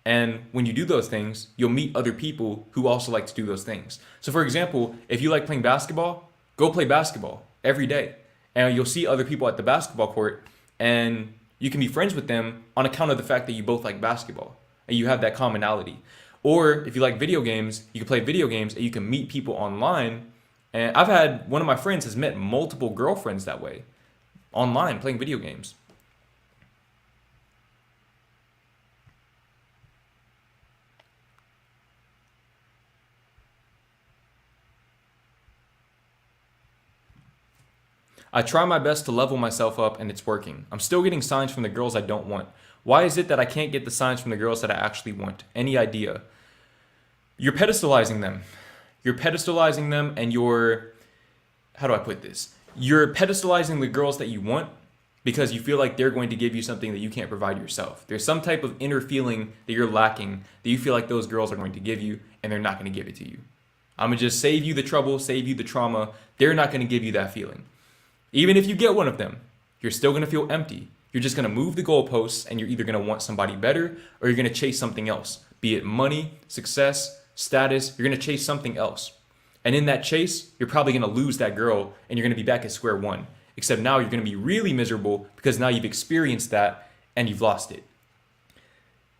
And when you do those things, you'll meet other people who also like to do those things. So for example, if you like playing basketball, go play basketball every day. And you'll see other people at the basketball court, and you can be friends with them on account of the fact that you both like basketball and you have that commonality. Or if you like video games, you can play video games and you can meet people online. And I've had, one of my friends has met multiple girlfriends that way, online, playing video games. I try my best to level myself up and it's working. I'm still getting signs from the girls I don't want. Why is it that I can't get the signs from the girls that I actually want? Any idea? You're pedestalizing them. You're pedestalizing them and how do I put this? You're pedestalizing the girls that you want because you feel like they're going to give you something that you can't provide yourself. There's some type of inner feeling that you're lacking that you feel like those girls are going to give you, and they're not going to give it to you. I'm going to just save you the trouble, save you the trauma. They're not going to give you that feeling. Even if you get one of them, you're still going to feel empty. You're just going to move the goalposts, and you're either going to want somebody better or you're going to chase something else, be it money, success, status. You're going to chase something else. And in that chase, you're probably going to lose that girl and you're going to be back at square one. Except now you're going to be really miserable because now you've experienced that and you've lost it.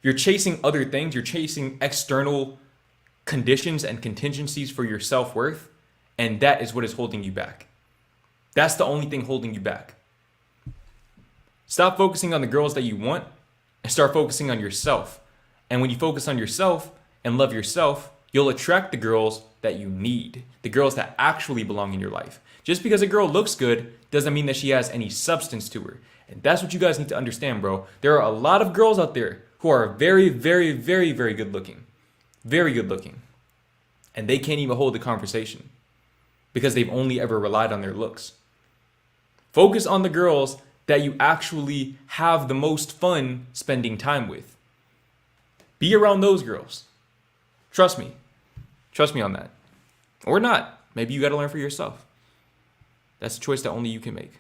You're chasing other things. You're chasing external conditions and contingencies for your self-worth. And that is what is holding you back. That's the only thing holding you back. Stop focusing on the girls that you want and start focusing on yourself. And when you focus on yourself and love yourself, you'll attract the girls that you need, the girls that actually belong in your life. Just because a girl looks good doesn't mean that she has any substance to her. And that's what you guys need to understand, bro. There are a lot of girls out there who are very, very, very, very good looking. Very good looking. And they can't even hold the conversation because they've only ever relied on their looks. Focus on the girls that you actually have the most fun spending time with. Be around those girls. Trust me. Trust me on that. Or not. Maybe you got to learn for yourself. That's a choice that only you can make.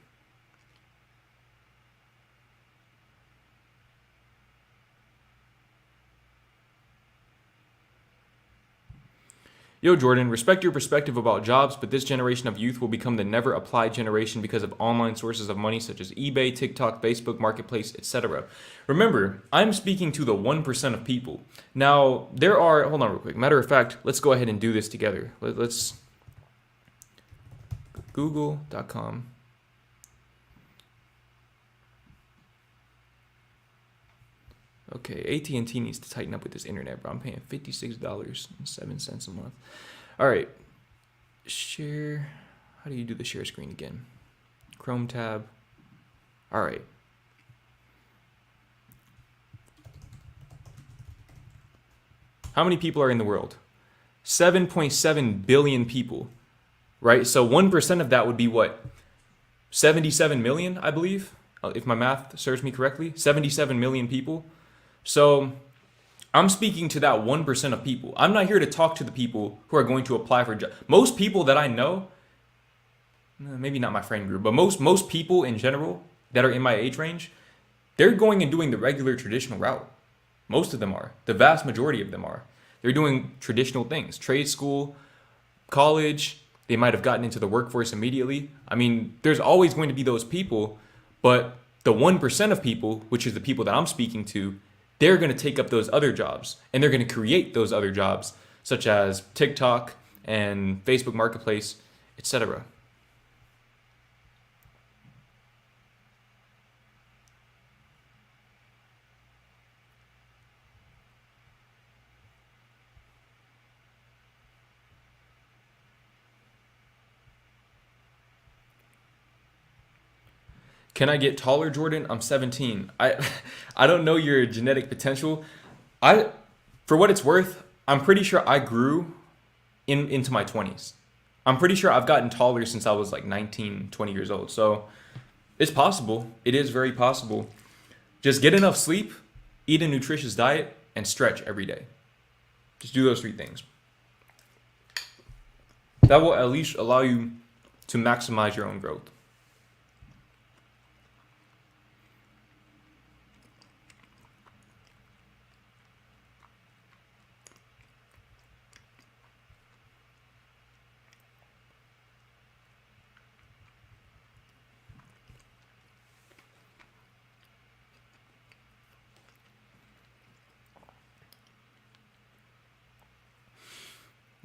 Yo, Jordan, respect your perspective about jobs, but this generation of youth will become the never applied generation because of online sources of money such as eBay, TikTok, Facebook, Marketplace, etc. Remember, I'm speaking to the 1% of people. Now, hold on real quick. Matter of fact, let's go ahead and do this together. Let's google.com. Okay, AT&T needs to tighten up with this internet, bro. I'm paying $56.07 a month. All right. Share How do you do the share screen again? Chrome tab. All right. How many people are in the world? 7.7 billion people, right? So 1% of that would be what? 77 million, I believe, if my math serves me correctly. 77 million people. So I'm speaking to that 1% of people. I'm not here to talk to the people who are going to apply for jobs. Most people that I know, maybe not my friend group, but most people in general that are in my age range, they're going and doing the regular traditional route. Most of them are. The vast majority of them are. They're doing traditional things. Trade school, college. They might have gotten into the workforce immediately. I mean, there's always going to be those people, but the 1% of people, which is the people that I'm speaking to, they're going to take up those other jobs and they're going to create those other jobs, such as TikTok and Facebook Marketplace, etc. Can I get taller, Jordan? I'm 17. I don't know your genetic potential. I For what it's worth, I'm pretty sure I grew into my 20s. I'm pretty sure I've gotten taller since I was like 19, 20 years old. So it's possible. It is very possible. Just get enough sleep, eat a nutritious diet, and stretch every day. Just do those 3 things. That will at least allow you to maximize your own growth.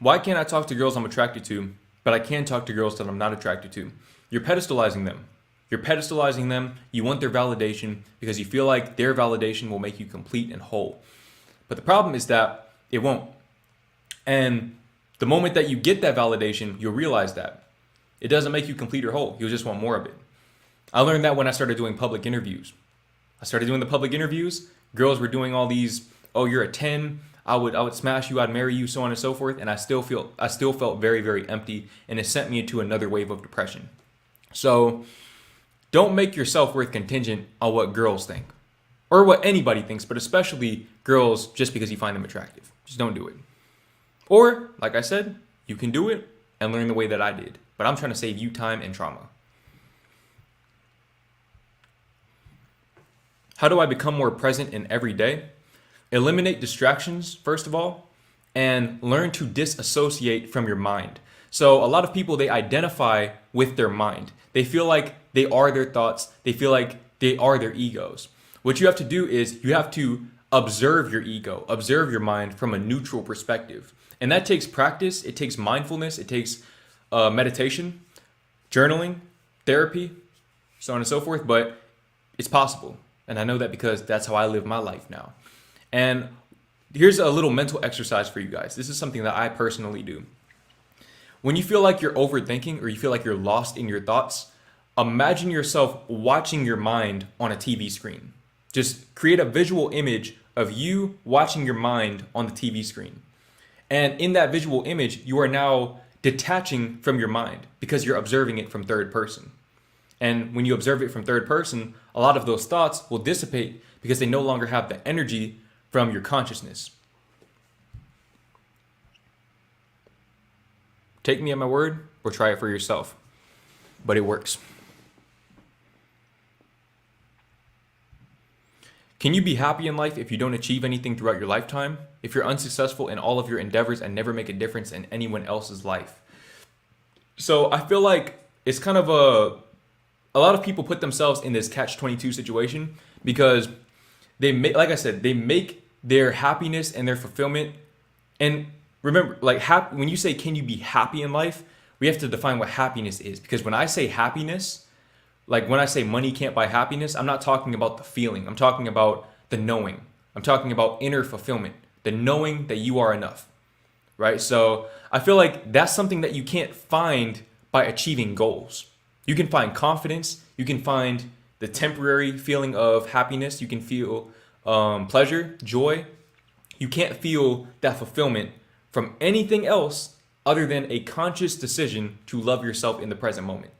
Why can't I talk to girls I'm attracted to, but I can talk to girls that I'm not attracted to? You're pedestalizing them. You're pedestalizing them. You want their validation because you feel like their validation will make you complete and whole. But the problem is that it won't. And the moment that you get that validation, you'll realize that it doesn't make you complete or whole. You'll just want more of it. I learned that when I started doing public interviews. I started doing the public interviews. Girls were doing all these, oh, you're a 10. I would smash you, I'd marry you, so on and so forth. And I still felt very, very empty. And it sent me into another wave of depression. So don't make your self-worth contingent on what girls think or what anybody thinks, but especially girls just because you find them attractive. Just don't do it. Or, like I said, you can do it and learn the way that I did. But I'm trying to save you time and trauma. How do I become more present in every day? Eliminate distractions, first of all, and learn to disassociate from your mind. So a lot of people, they identify with their mind. They feel like they are their thoughts. They feel like they are their egos. What you have to do is you have to observe your ego, observe your mind from a neutral perspective. And that takes practice. It takes mindfulness. It takes meditation, journaling, therapy, so on and so forth. But it's possible. And I know that because that's how I live my life now. And here's a little mental exercise for you guys. This is something that I personally do. When you feel like you're overthinking or you feel like you're lost in your thoughts, imagine yourself watching your mind on a TV screen. Just create a visual image of you watching your mind on the TV screen. And in that visual image, you are now detaching from your mind because you're observing it from third person. And when you observe it from third person, a lot of those thoughts will dissipate because they no longer have the energy from your consciousness. Take me at my word or try it for yourself, but it works. Can you be happy in life if you don't achieve anything throughout your lifetime? If you're unsuccessful in all of your endeavors and never make a difference in anyone else's life? So I feel like it's kind of a lot of people put themselves in this catch-22 situation because they make, like I said, they make their happiness and their fulfillment. And remember, like when you say, can you be happy in life? We have to define what happiness is. Because when I say happiness, like when I say money can't buy happiness, I'm not talking about the feeling. I'm talking about the knowing. I'm talking about inner fulfillment, the knowing that you are enough, right? So I feel like that's something that you can't find by achieving goals. You can find confidence. You can find the temporary feeling of happiness. You can feel pleasure, joy. You can't feel that fulfillment from anything else other than a conscious decision to love yourself in the present moment.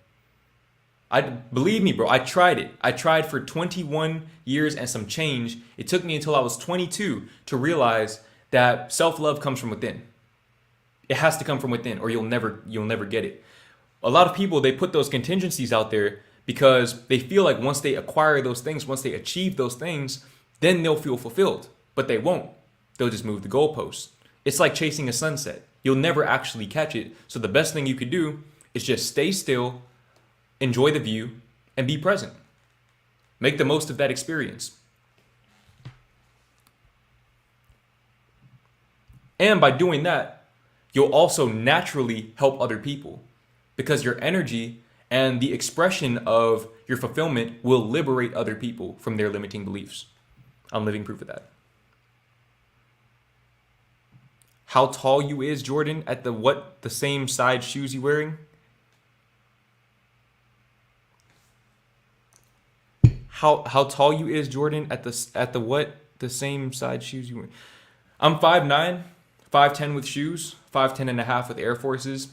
Believe me, bro, I tried it. I tried for 21 years and some change. It took me until I was 22 to realize that self-love comes from within. It has to come from within, or you'll never get it. A lot of people, they put those contingencies out there because they feel like once they acquire those things, once they achieve those things, then they'll feel fulfilled. But they won't. They'll just move the goalposts. It's like chasing a sunset. You'll never actually catch it. So the best thing you could do is just stay still, enjoy the view, and be present. Make the most of that experience. And by doing that, you'll also naturally help other people because your energy and the expression of your fulfillment will liberate other people from their limiting beliefs. I'm living proof of that. How tall you is, Jordan, at the same size shoes you wearing? How tall you is, Jordan, at the same size shoes you wearing? I'm 5'9", 5'10" with shoes, 5'10" and a half with Air Forces,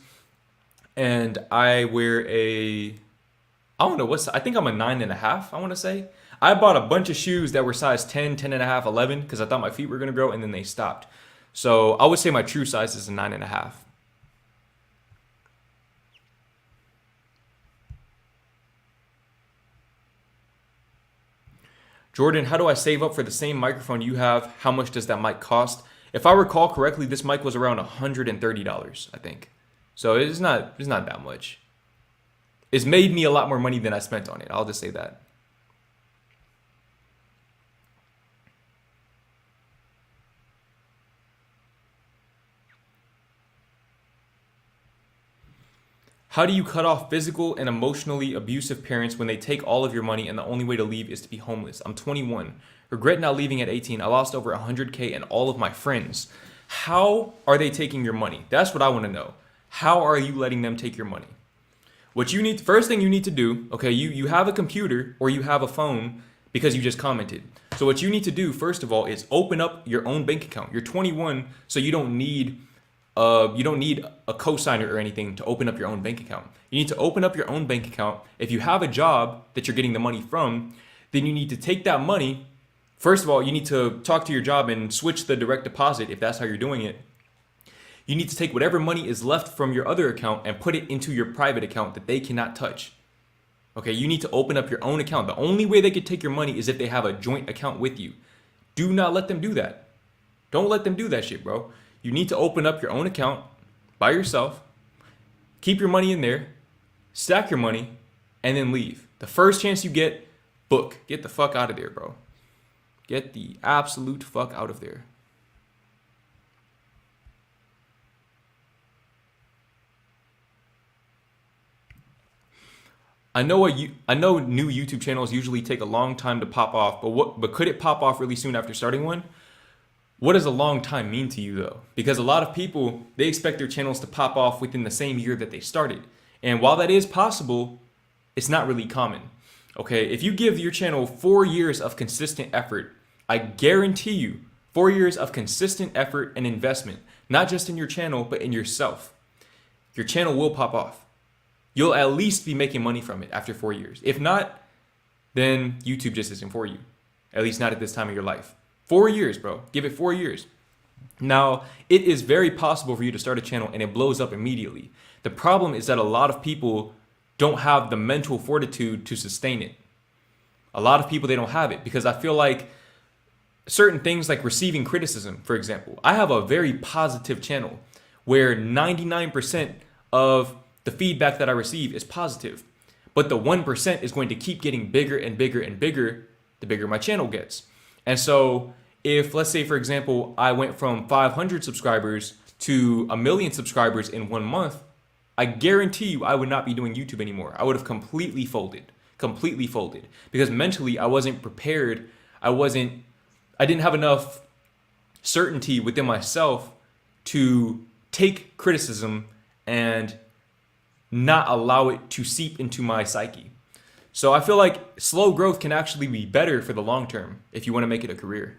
and I wear I think I'm a 9.5, I want to say. I bought a bunch of shoes that were size 10, 10 and a half, 11, because I thought my feet were going to grow, and then they stopped. So I would say my true size is a 9.5. Jordan, how do I save up for the same microphone you have? How much does that mic cost? If I recall correctly, this mic was around $130, I think. So it's not that much. It's made me a lot more money than I spent on it. I'll just say that. How do you cut off physical and emotionally abusive parents when they take all of your money and the only way to leave is to be homeless? I'm 21. Regret not leaving at 18. I lost over 100K and all of my friends. How are they taking your money? That's what I want to know. How are you letting them take your money? First thing you need to do, okay, you have a computer or you have a phone because you just commented. So what you need to do, first of all, is open up your own bank account. You're 21, so you don't need a cosigner or anything to open up your own bank account. You need to open up your own bank account. If you have a job that you're getting the money from, then you need to take that money. First of all, you need to talk to your job and switch the direct deposit if that's how you're doing it. You need to take whatever money is left from your other account and put it into your private account that they cannot touch. Okay, you need to open up your own account. The only way they could take your money is if they have a joint account with you. Do not let them do that. Don't let them do that shit, bro. You need to open up your own account by yourself, keep your money in there, stack your money, and then leave. The first chance you get, book. Get the fuck out of there, bro. Get the absolute fuck out of there. I know new YouTube channels usually take a long time to pop off, but could it pop off really soon after starting one? What does a long time mean to you though? Because a lot of people, they expect their channels to pop off within the same year that they started. And while that is possible, it's not really common. Okay, if you give your channel 4 years of consistent effort, I guarantee you 4 years of consistent effort and investment, not just in your channel, but in yourself, your channel will pop off. You'll at least be making money from it after 4 years. If not, then YouTube just isn't for you. At least not at this time of your life. 4 years, bro. Give it 4 years. Now, it is very possible for you to start a channel and it blows up immediately. The problem is that a lot of people don't have the mental fortitude to sustain it. A lot of people, they don't have it because I feel like certain things like receiving criticism, for example. I have a very positive channel where 99% of the feedback that I receive is positive. But the 1% is going to keep getting bigger and bigger and bigger the bigger my channel gets. And so if, let's say, for example, I went from 500 subscribers to 1 million subscribers in 1 month, I guarantee you I would not be doing YouTube anymore. I would have completely folded because mentally I wasn't prepared. I didn't have enough certainty within myself to take criticism and not allow it to seep into my psyche. So I feel like slow growth can actually be better for the long term if you want to make it a career.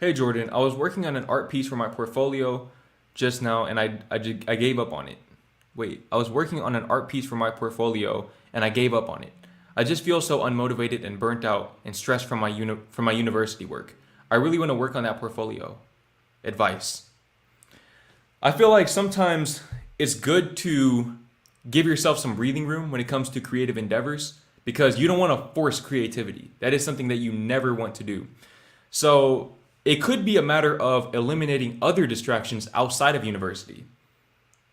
Hey Jordan, I was working on an art piece for my portfolio just now and I gave up on it. Wait, I was working on an art piece for my portfolio and I gave up on it. I just feel so unmotivated and burnt out and stressed from my university work. I really want to work on that portfolio. Advice. I feel like sometimes it's good to give yourself some breathing room when it comes to creative endeavors because you don't want to force creativity. That is something that you never want to do. So it could be a matter of eliminating other distractions outside of university.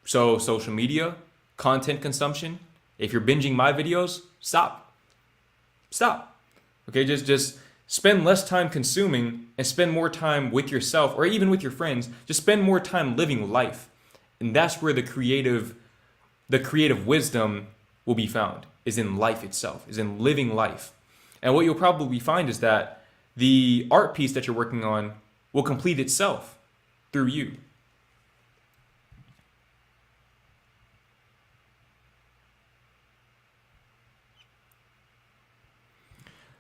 So social media, content consumption. If you're binging my videos, stop. Stop. Okay, just spend less time consuming and spend more time with yourself or even with your friends. Just spend more time living life. And that's where the creative wisdom will be found, is in life itself, is in living life. And what you'll probably find is that the art piece that you're working on will complete itself through you.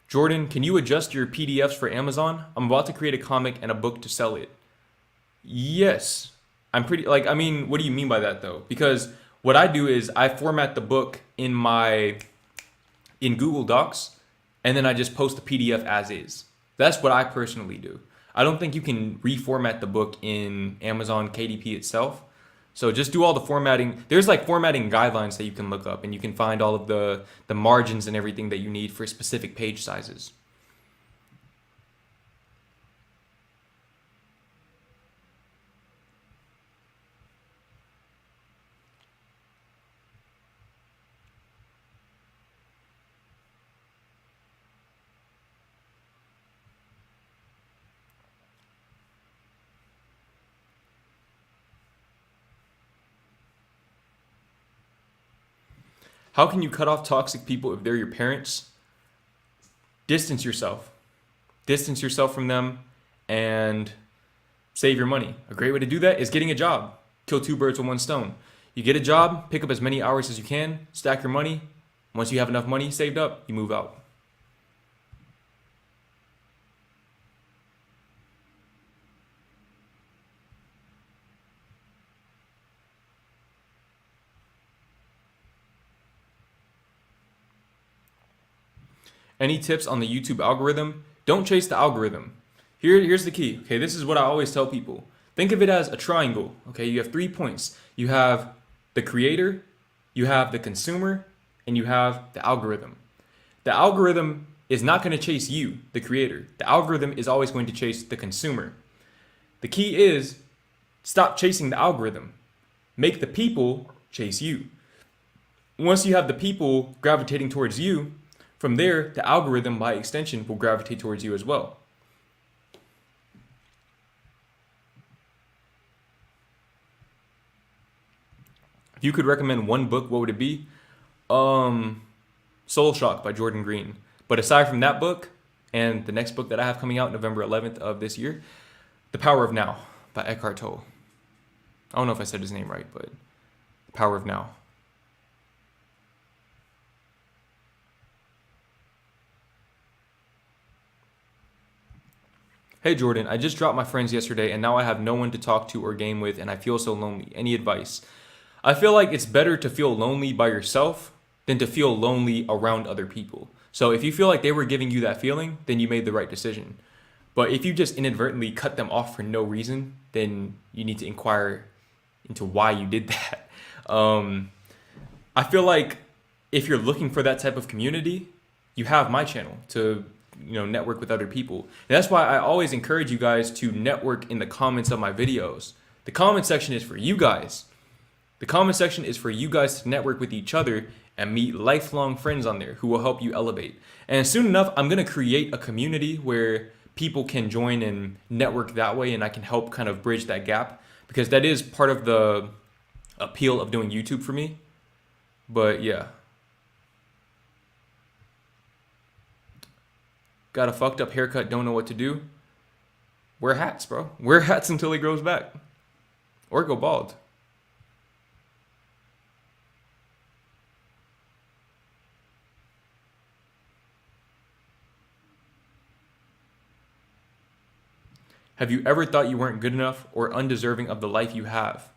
Jordan, can you adjust your PDFs for Amazon? I'm about to create a comic and a book to sell it. Yes. What do you mean by that though? Because what I do is I format the book in Google Docs and then I just post the PDF as is. That's what I personally do. I don't think you can reformat the book in Amazon KDP itself. So just do all the formatting. There's like formatting guidelines that you can look up and you can find all of the margins and everything that you need for specific page sizes. How can you cut off toxic people if they're your parents? Distance yourself. Distance yourself from them and save your money. A great way to do that is getting a job. Kill two birds with one stone. You get a job, pick up as many hours as you can, stack your money. Once you have enough money saved up, you move out. Any tips on the YouTube algorithm? Don't chase the algorithm. Here's the key. Okay, this is what I always tell people. Think of it as a triangle. Okay, you have 3 points. You have the creator, you have the consumer, and you have the algorithm. The algorithm is not going to chase you, the creator. The algorithm is always going to chase the consumer. The key is stop chasing the algorithm. Make the people chase you. Once you have the people gravitating towards you, from there, the algorithm by extension will gravitate towards you as well. If you could recommend one book, what would it be? Soul Shock by Jordan Green. But aside from that book and the next book that I have coming out November 11th of this year, The Power of Now by Eckhart Tolle. I don't know if I said his name right, but The Power of Now. Hey Jordan, I just dropped my friends yesterday and now I have no one to talk to or game with and I feel so lonely. Any advice? I feel like it's better to feel lonely by yourself than to feel lonely around other people. So if you feel like they were giving you that feeling, then you made the right decision. But if you just inadvertently cut them off for no reason, then you need to inquire into why you did that. I feel like if you're looking for that type of community, you have my channel to network with other people. And that's why I always encourage you guys to network in the comments of my videos. The comment section is for you guys. The comment section is for you guys to network with each other and meet lifelong friends on there who will help you elevate. And soon enough, I'm going to create a community where people can join and network that way, and I can help kind of bridge that gap, because that is part of the appeal of doing YouTube for me. But yeah. Got a fucked up haircut, don't know what to do. Wear hats, bro. Wear hats until it grows back. Or go bald. Have you ever thought you weren't good enough or undeserving of the life you have?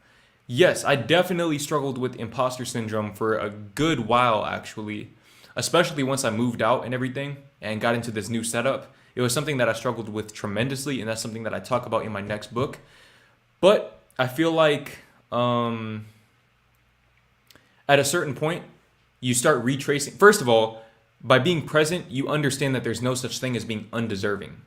Yes, I definitely struggled with imposter syndrome for a good while, actually. Especially once I moved out and everything and got into this new setup. It was something that I struggled with tremendously, and that's something that I talk about in my next book. But I feel like at a certain point, you start retracing. First of all, by being present, you understand that there's no such thing as being undeserving.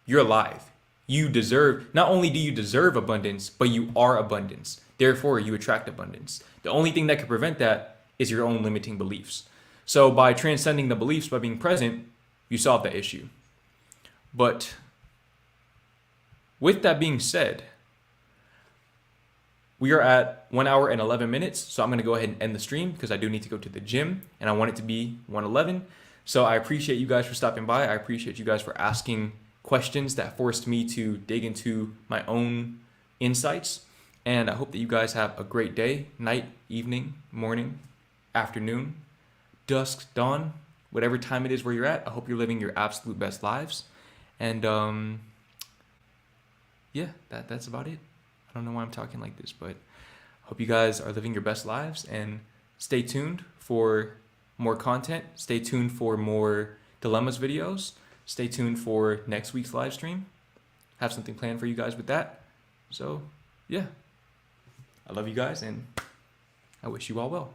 You're alive. You deserve, not only do you deserve abundance, but you are abundance. Therefore, you attract abundance. The only thing that can prevent that is your own limiting beliefs. So by transcending the beliefs, by being present, you solve the issue. But with that being said, we are at 1 hour and 11 minutes. So I'm going to go ahead and end the stream because I do need to go to the gym and I want it to be 1:11. So I appreciate you guys for stopping by. I appreciate you guys for asking questions that forced me to dig into my own insights. And I hope that you guys have a great day, night, evening, morning, afternoon, dusk, dawn, whatever time it is where you're at. I hope you're living your absolute best lives. And yeah, that's about it. I don't know why I'm talking like this, but I hope you guys are living your best lives, and stay tuned for more content. Stay tuned for more dilemmas videos. Stay tuned for next week's live stream. Have something planned for you guys with that. So yeah, I love you guys and I wish you all well.